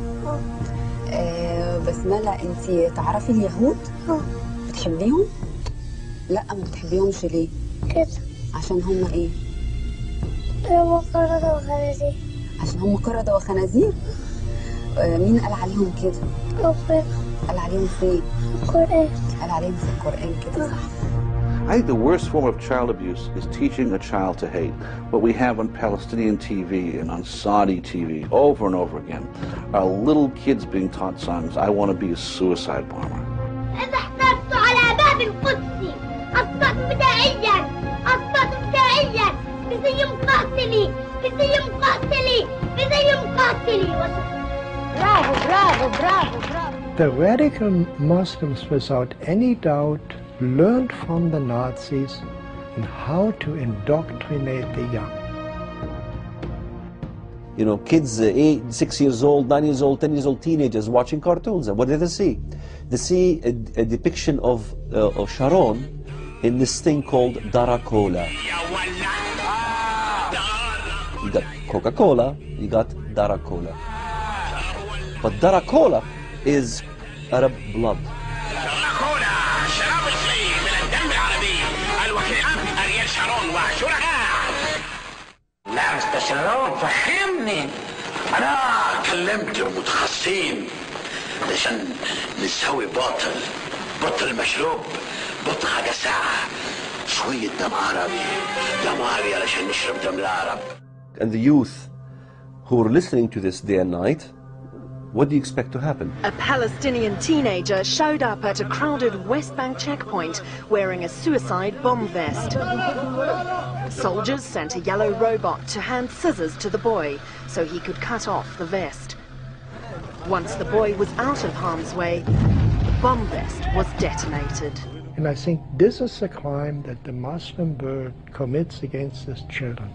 بسملة انت تعرفي اليهود؟ بتحبيهم؟ لا ما بتحبيهمش ليه؟ كده. عشان هم ايه؟ هم قردة وخنازير. عشان هم قردة وخنازير؟ مين قال عليهم كده؟ ربنا. قال عليهم فين؟ القرآن. قال عليهم في القرآن كده صح. I think the worst form of child abuse is teaching a child to hate. What we have on Palestinian TV and on Saudi TV over and over again are little kids being taught songs, I want to be a suicide bomber. إذا احتجت على باب القدس أسقط بدائيا بزي مقاتلي The radical Muslims, without any doubt, learned from the Nazis in how to indoctrinate the young. You know, kids 8, 6 years old, 9 years old, 10 years old, teenagers watching cartoons. And what do they see? They see a depiction of Sharon in this thing called Daracola. You got Coca-Cola, you got Daracola. But Daracola is Arab blood. لا مستر شارون فهمني. أنا كلمت المتخصصين علشان نسوي بطل مشروب، بطل حاجة ساعة، شوية دم عربي علشان نشرب دم العرب. And the youth who are listening to this day and night, what do you expect to happen? A Palestinian teenager showed up at a crowded West Bank checkpoint wearing a suicide bomb vest. Soldiers sent a yellow robot to hand scissors to the boy so he could cut off the vest. Once the boy was out of harm's way, the bomb vest was detonated. And I think this is the crime that the Muslim world commits against its children.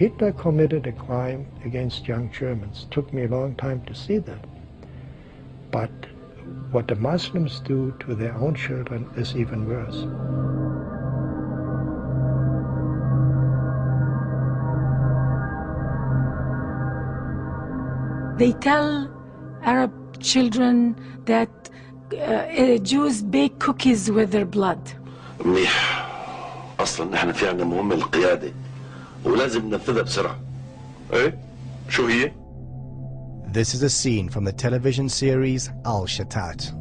Hitler committed a crime against young Germans. It took me a long time to see that. But what the Muslims do to their own children is even worse. They tell Arab children that Jews bake cookies with their blood. منيح. أصلاً نحن في عندنا مهمة القيادة ولازم ننفذها بسرعة. إيه؟ شو هي؟ This is a scene from the television series Al-Shatat.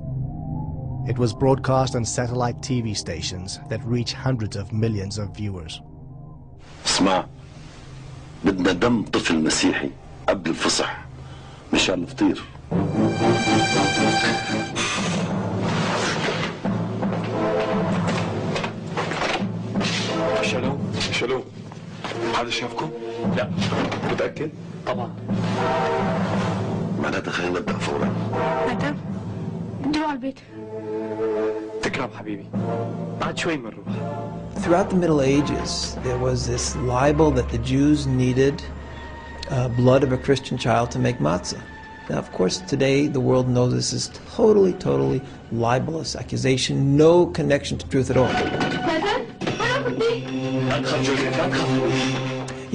It was broadcast on satellite TV stations that reach hundreds of millions of viewers. اسمع، بدنا دم طفل مسيحي قبل الفصح مشان نفطير. شالوم حدا شافكم؟ لا. متأكد؟ طبعا. معناتها خلينا نبدأ فورا. مدام ندوا على البيت. تكرم حبيبي. بعد شوي بنروح. Throughout the Middle Ages, there was this libel that the Jews needed blood of a Christian child to make matzah. Now, of course, today the world knows this is totally libelous accusation, no connection to truth at all.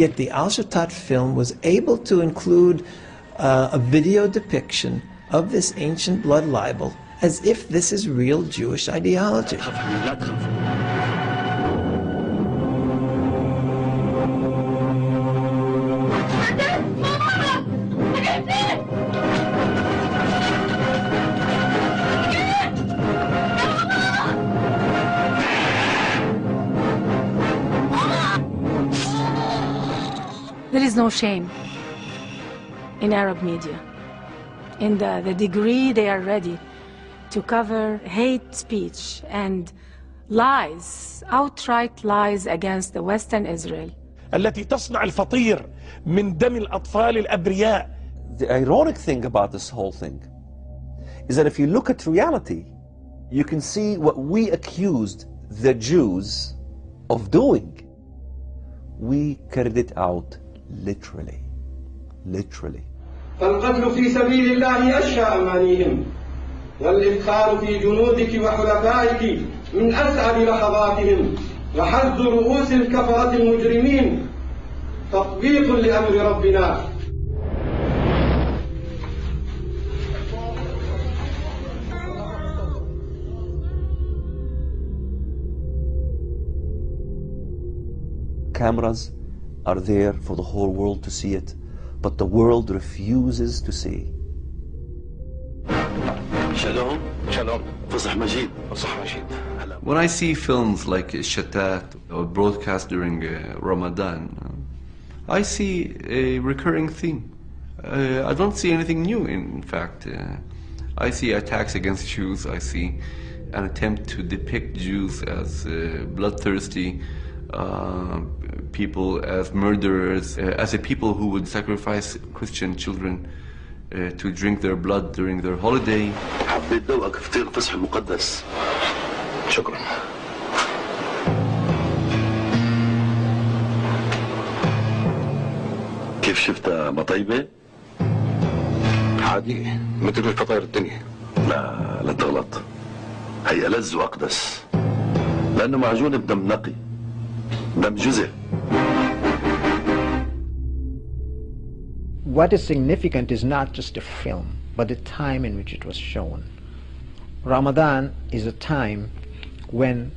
Yet the Al-Shatat film was able to include a video depiction of this ancient blood libel as if this is real Jewish ideology. There is no shame in Arab media. In the degree they are ready to cover hate speech and lies, outright lies against the Western Israel. التي تصنع الفطير من دم الأطفال الأبرياء. The ironic thing about this whole thing is that if you look at reality, you can see what we accused the Jews of doing. We carried it out literally. فالقتل في سبيل الله أشهى أمانيهم والإفخار في جنودك وحلفائك من أسعد لحظاتهم وحز رؤوس الكفرة المجرمين تطبيق لأمر ربنا. Cameras are there for the whole world to see it, but the world refuses to see. Shalom. When I see films like Shatat or broadcast during Ramadan, I see a recurring theme. I don't see anything new, in fact. I see attacks against Jews. I see an attempt to depict Jews as bloodthirsty people, as murderers, as a people who would sacrifice Christian children to drink their blood during their holiday. حبيت ذوقك في الفصح المقدس. شكرا. كيف شفتها مطيبة؟ عادية مثل الفطاير الدنيا. لا تغلط. هي ألذ وأقدس. لأنه معجون بدم نقي. دم جزء. What is significant is not just the film, but the time in which it was shown. Ramadan is a time when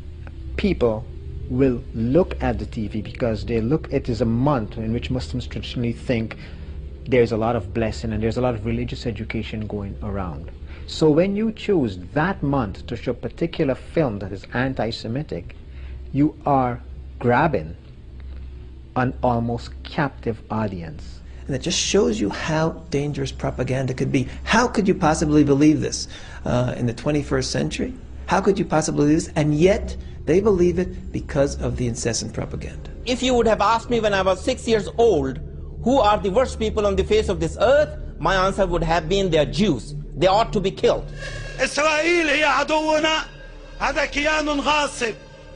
people will look at the TV because it is a month in which Muslims traditionally think there's a lot of blessing and there's a lot of religious education going around. So when you choose that month to show a particular film that is anti-Semitic, you are grabbing an almost captive audience. And it just shows you how dangerous propaganda could be. How could you possibly believe this in the 21st century? How could you possibly believe this? And yet, they believe it because of the incessant propaganda. If you would have asked me when I was 6 years old, who are the worst people on the face of this earth, my answer would have been they're Jews. They ought to be killed. إسرائيل هي عدونا. هذا كيان غاصب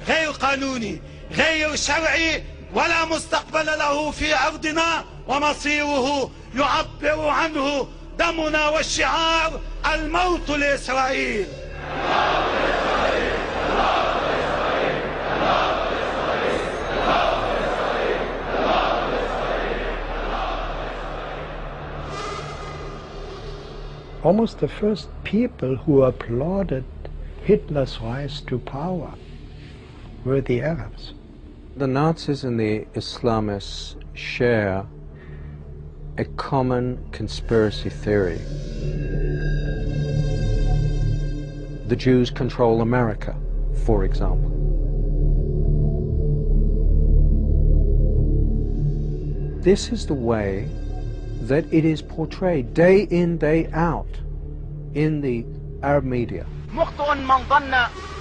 غير قانوني غير شرعي ولا مستقبل له في أرضنا ومصيره يعبر عنه دمنا والشعار الموت لإسرائيل. Almost the first people who applauded Hitler's rise to power were the Arabs. The Nazis and the Islamists share a common conspiracy theory. The Jews control America, for example. This is the way that it is portrayed day in, day out in the Arab media. مخطئ من ظن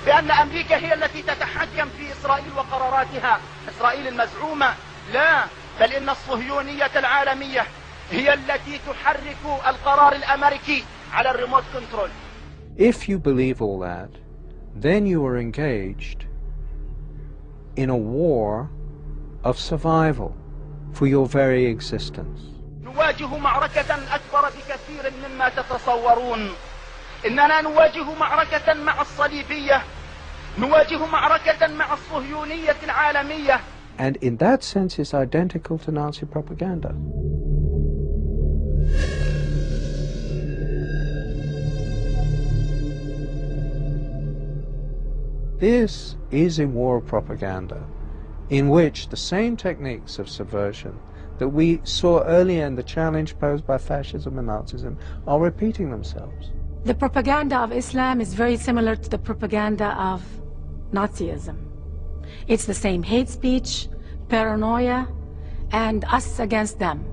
بأن أمريكا هي التي تتحكم في إسرائيل وقراراتها، إسرائيل المزعومة، لا، بل إن الصهيونية العالمية هي التي تحرك القرار الأمريكي على الريموت كنترول. If you believe all that, then you are engaged in a war of survival for your very existence. نواجه معركة أكبر بكثير مما تتصورون. إننا نواجه معركة مع الصليبية، نواجه معركة مع الصهيونية العالمية. And in that sense it's identical to Nazi propaganda. This is a war of propaganda in which the same techniques of subversion that we saw earlier in the challenge posed by fascism and Nazism are repeating themselves. The propaganda of Islam is very similar to the propaganda of Nazism. It's the same hate speech, paranoia, and us against them.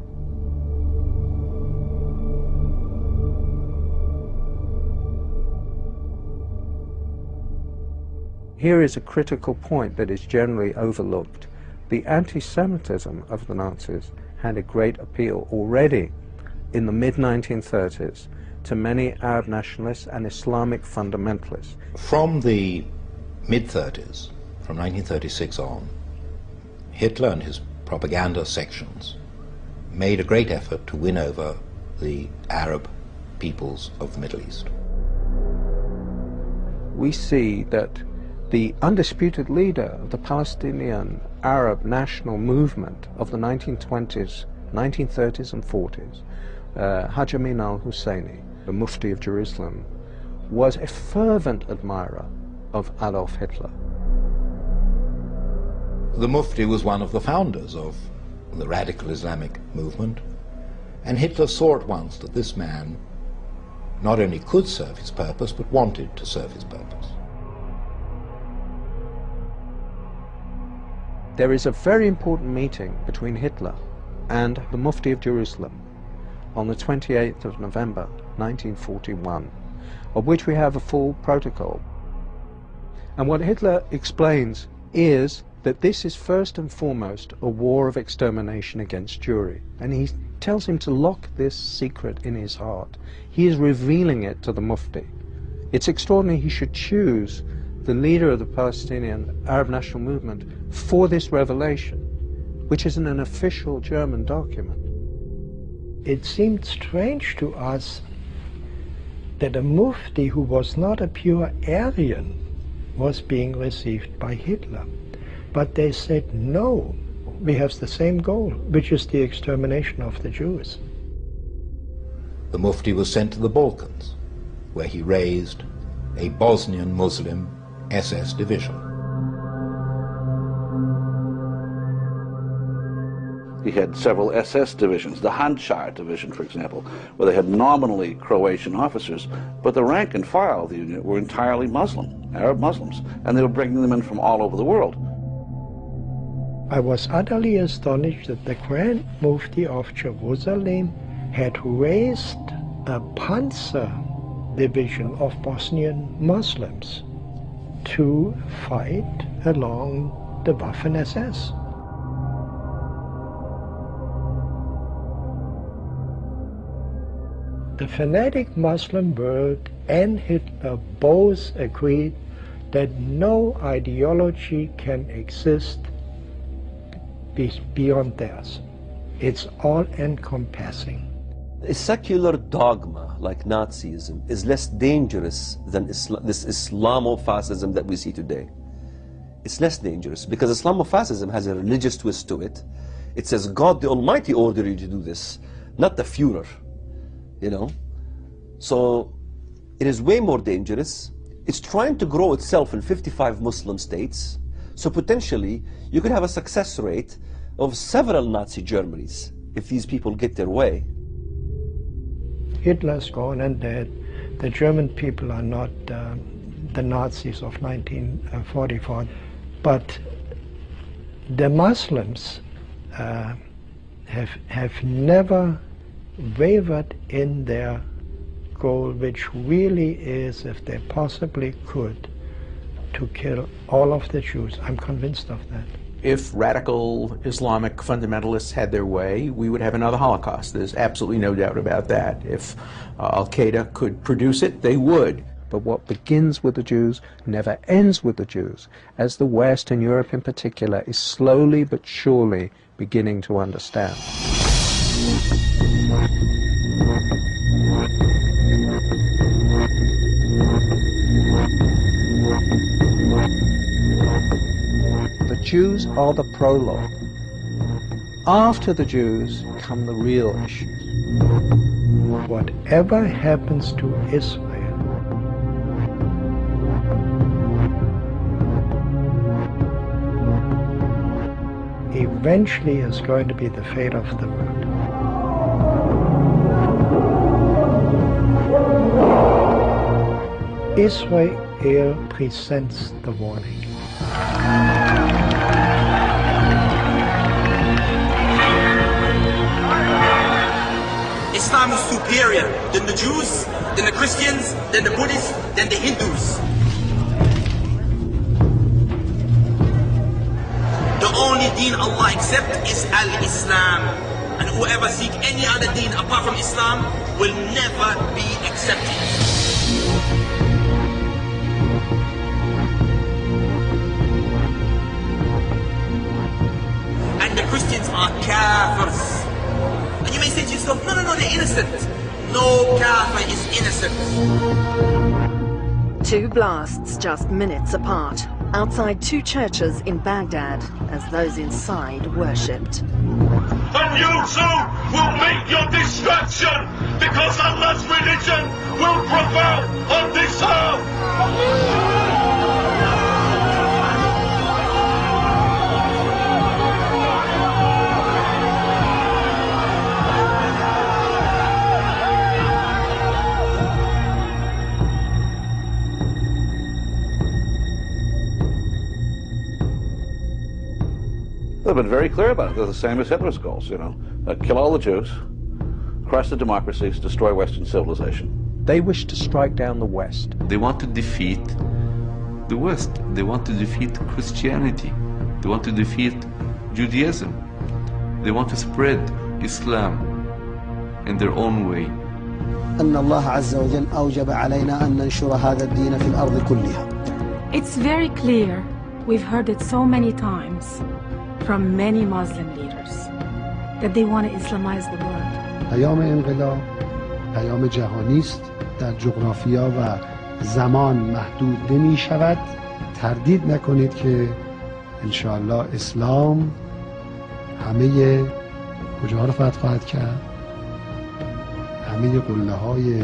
Here is a critical point that is generally overlooked. The anti-Semitism of the Nazis had a great appeal already in the mid-1930s to many Arab nationalists and Islamic fundamentalists. From the mid-30s, from 1936 on, Hitler and his propaganda sections made a great effort to win over the Arab peoples of the Middle East. We see that the undisputed leader of the Palestinian Arab national movement of the 1920s, 1930s and 40s, Haj Amin al-Husseini, the Mufti of Jerusalem, was a fervent admirer of Adolf Hitler. The Mufti was one of the founders of the radical Islamic movement, and Hitler saw at once that this man not only could serve his purpose, but wanted to serve his purpose. There is a very important meeting between Hitler and the Mufti of Jerusalem on the 28th of November 1941, of which we have a full protocol. And what Hitler explains is that this is first and foremost a war of extermination against Jewry, and he tells him to lock this secret in his heart. He is revealing it to the Mufti. It's extraordinary he should choose the leader of the Palestinian Arab National Movement for this revelation, which is in an official German document. It seemed strange to us that a Mufti who was not a pure Aryan was being received by Hitler. But they said, no, we have the same goal, which is the extermination of the Jews. The Mufti was sent to the Balkans, where he raised a Bosnian Muslim SS division. He had several SS divisions, the Handschar division, for example, where they had nominally Croatian officers, but the rank and file of the unit were entirely Muslim, Arab Muslims, and they were bringing them in from all over the world. I was utterly astonished that the Grand Mufti of Jerusalem had raised a Panzer division of Bosnian Muslims to fight along the Waffen-SS. The fanatic Muslim world and Hitler both agreed that no ideology can exist beyond theirs. It's all-encompassing. A secular dogma like Nazism is less dangerous than this Islamofascism that we see today. It's less dangerous because Islamofascism has a religious twist to it. It says God the Almighty ordered you to do this, not the Führer, you know. So it is way more dangerous. It's trying to grow itself in 55 Muslim states. So potentially you could have a success rate of several Nazi Germanys if these people get their way. Hitler's gone and dead. The German people are not the Nazis of 1944, but the Muslims have never wavered in their goal, which really is, if they possibly could, to kill all of the Jews. I'm convinced of that. If radical Islamic fundamentalists had their way, we would have another Holocaust. There's absolutely no doubt about that. If Al-Qaeda could produce it, they would. But what begins with the Jews never ends with the Jews, as the West and Europe in particular is slowly but surely beginning to understand. The Jews are the prologue. After the Jews come the real issues. Whatever happens to Israel, eventually is going to be the fate of the world. Israel presents the warning. Islam is superior than the Jews, than the Christians, than the Buddhists, than the Hindus. The only deen Allah accepts is Al-Islam. And whoever seek any other deen apart from Islam will never be accepted. And the Christians are kafirs. And you may say to yourself, no, they're innocent. No kafir is innocent. Two blasts just minutes apart, outside two churches in Baghdad, as those inside worshipped. And you too will meet your destruction, because Allah's religion will prevail on this earth. They've been very clear about it. They're the same as Hitler's goals, you know. Kill all the Jews, crush the democracies, destroy Western civilization. They wish to strike down the West. They want to defeat the West. They want to defeat Christianity. They want to defeat Judaism. They want to spread Islam in their own way. أن الله عز وجل أوجب علينا أن ننشر هذا الدين في الأرض كلها. It's very clear. We've heard it so many times from many Muslim leaders that they want to Islamize the world. پیام انقلاب پیام جهانی است، در جغرافیا و زمان محدود نمی شود. تردید نکنید که انشاءالله اسلام همه کجاها رو فتح خواهد کرد؟ همه قله های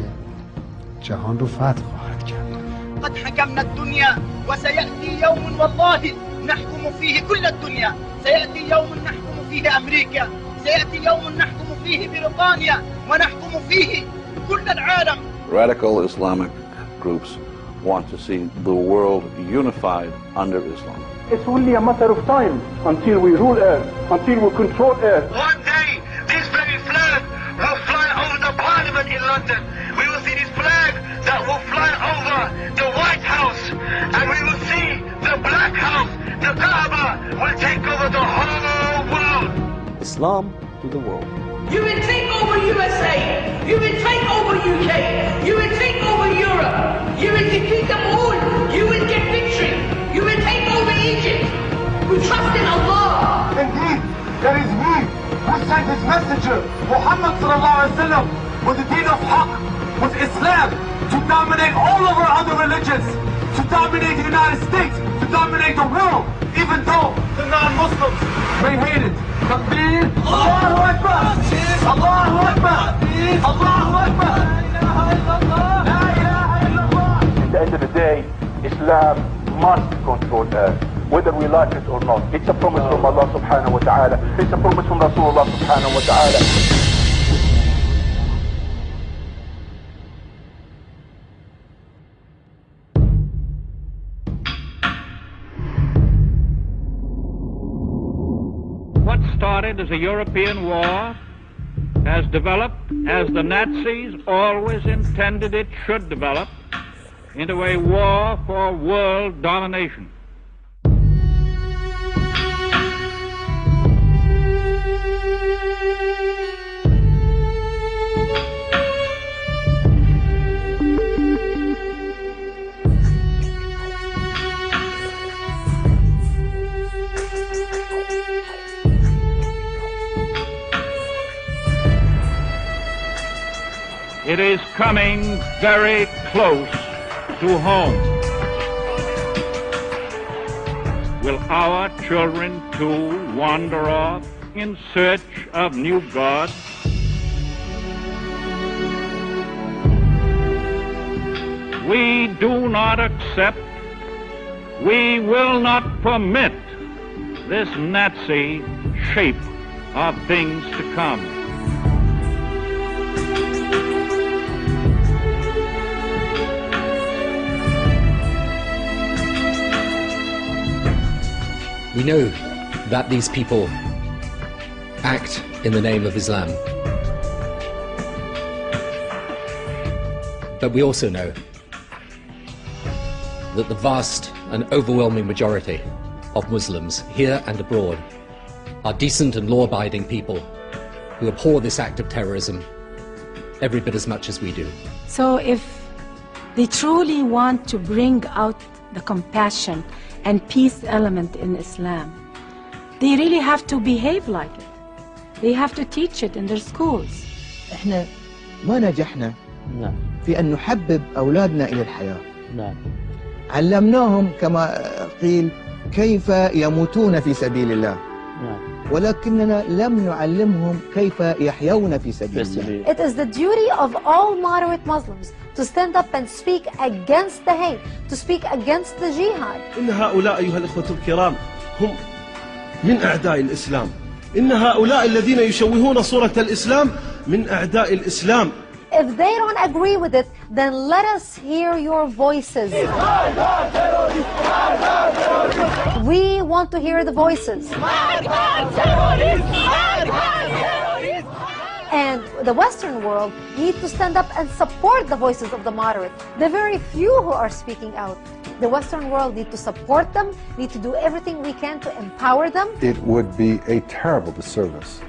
جهان رو فتح خواهد کرد. قد حكمنا الدنيا وسيأتي يوم والله نحكم فيه كل الدنيا. سيأتي يوم نحكم فيه أمريكا، سيأتي يوم نحكم فيه بريطانيا ونحكم فيه كل العالم. Radical Islamic groups want to see the world unified under Islam. It's only a matter of time until we rule Earth, until we control Earth. One day, this very flag will fly over the Parliament in London. We will see this flag that will fly over the White House, and we will see the Black House. The Kaaba will take over the whole world. Islam to the world. You will take over USA. You will take over UK. You will take over Europe. You will defeat them all. You will get victory. You will take over Egypt. We trust in Allah. Indeed, there is He who sent His messenger, Muhammad sallallahu alaihi wasallam, with the deen of Haqq, with Islam, to dominate all of our other religions, to dominate the United States, to dominate the world, even though the non-Muslims may hate it. Takbir, Allahu Akbar, Allahu Akbar, Allahu Akbar, La ilaha illallah. At the end of the day, Islam must control Earth, whether we like it or not. It's a promise from Allah subhanahu wa ta'ala. It's a promise from Rasulullah subhanahu wa ta'ala. What started as a European war has developed, as the Nazis always intended it should develop, into a war for world domination. It is coming very close to home. Will our children too wander off in search of new gods? We do not accept, we will not permit this Nazi shape of things to come. We know that these people act in the name of Islam. But we also know that the vast and overwhelming majority of Muslims here and abroad are decent and law-abiding people who abhor this act of terrorism every bit as much as we do. So if they truly want to bring out the compassion and peace element in Islam, they really have to behave like it. They have to teach it in their schools. احنا ما نجحنا في أن نحبب أولادنا إلى الحياة. علمناهم كما قيل كيف يموتون في سبيل الله. ولكننا لم نعلمهم كيف يحيون في سبيل الله. It is the duty of all moderate Muslims to stand up and speak against the hate, to speak against the jihad. إن هؤلاء أيها الإخوة الكرام هم من أعداء الإسلام. إن هؤلاء الذين يشوهون صورة الإسلام من أعداء الإسلام. if they don't agree with it, then let us hear your voices. We want to hear the voices. And the Western world need to stand up and support the voices of the moderate, the very few who are speaking out. The Western world need to support them, need to do everything we can to empower them. It would be a terrible disservice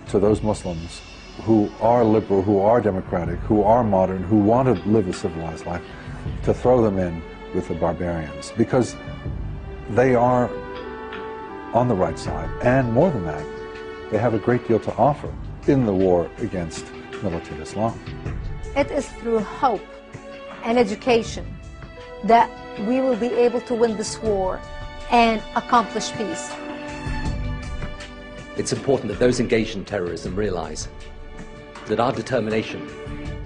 to those Muslims who are liberal, who are democratic, who are modern, who want to live a civilized life, to throw them in with the barbarians, because they are on the right side, and more than that, they have a great deal to offer in the war against militant Islam. It is through hope and education that we will be able to win this war and accomplish peace. It's important that those engaged in terrorism realize that our determination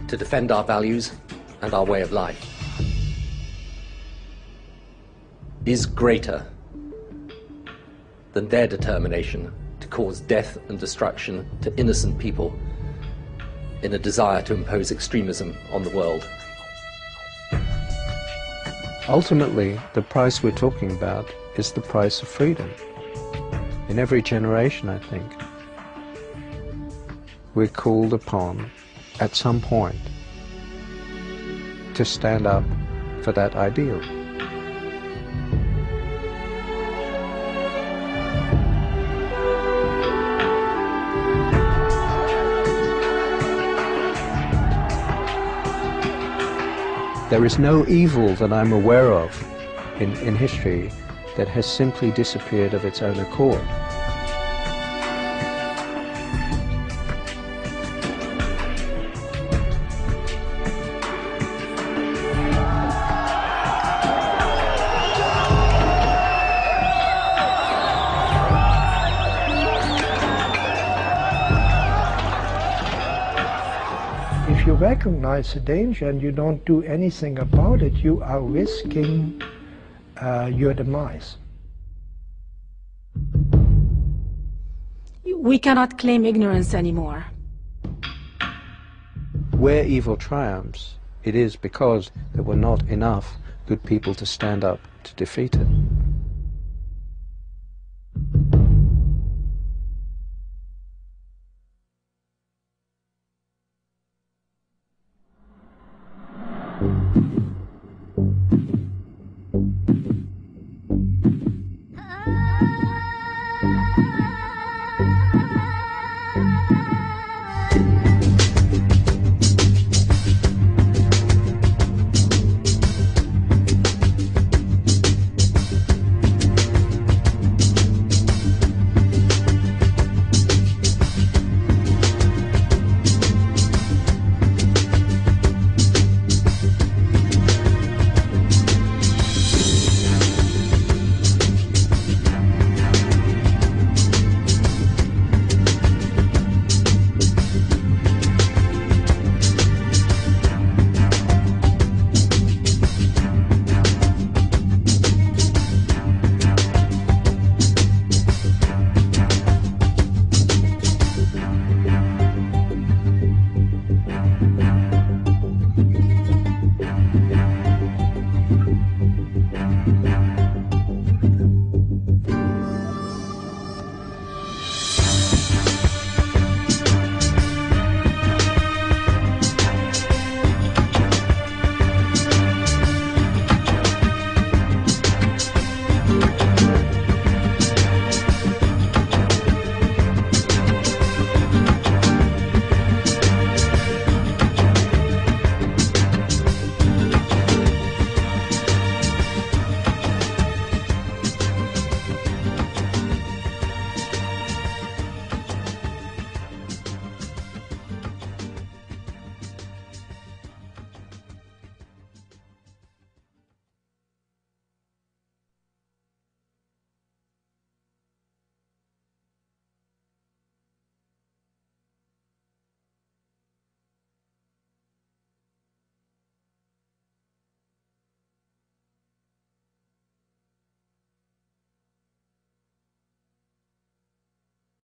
to defend our values and our way of life is greater than their determination to cause death and destruction to innocent people in a desire to impose extremism on the world. Ultimately, the price we're talking about is the price of freedom. In every generation, I think, we're called upon at some point to stand up for that ideal. There is no evil that I'm aware of in history that has simply disappeared of its own accord. If you recognize the danger and you don't do anything about it, you are risking your demise. We cannot claim ignorance anymore. Where evil triumphs, it is because there were not enough good people to stand up to defeat it.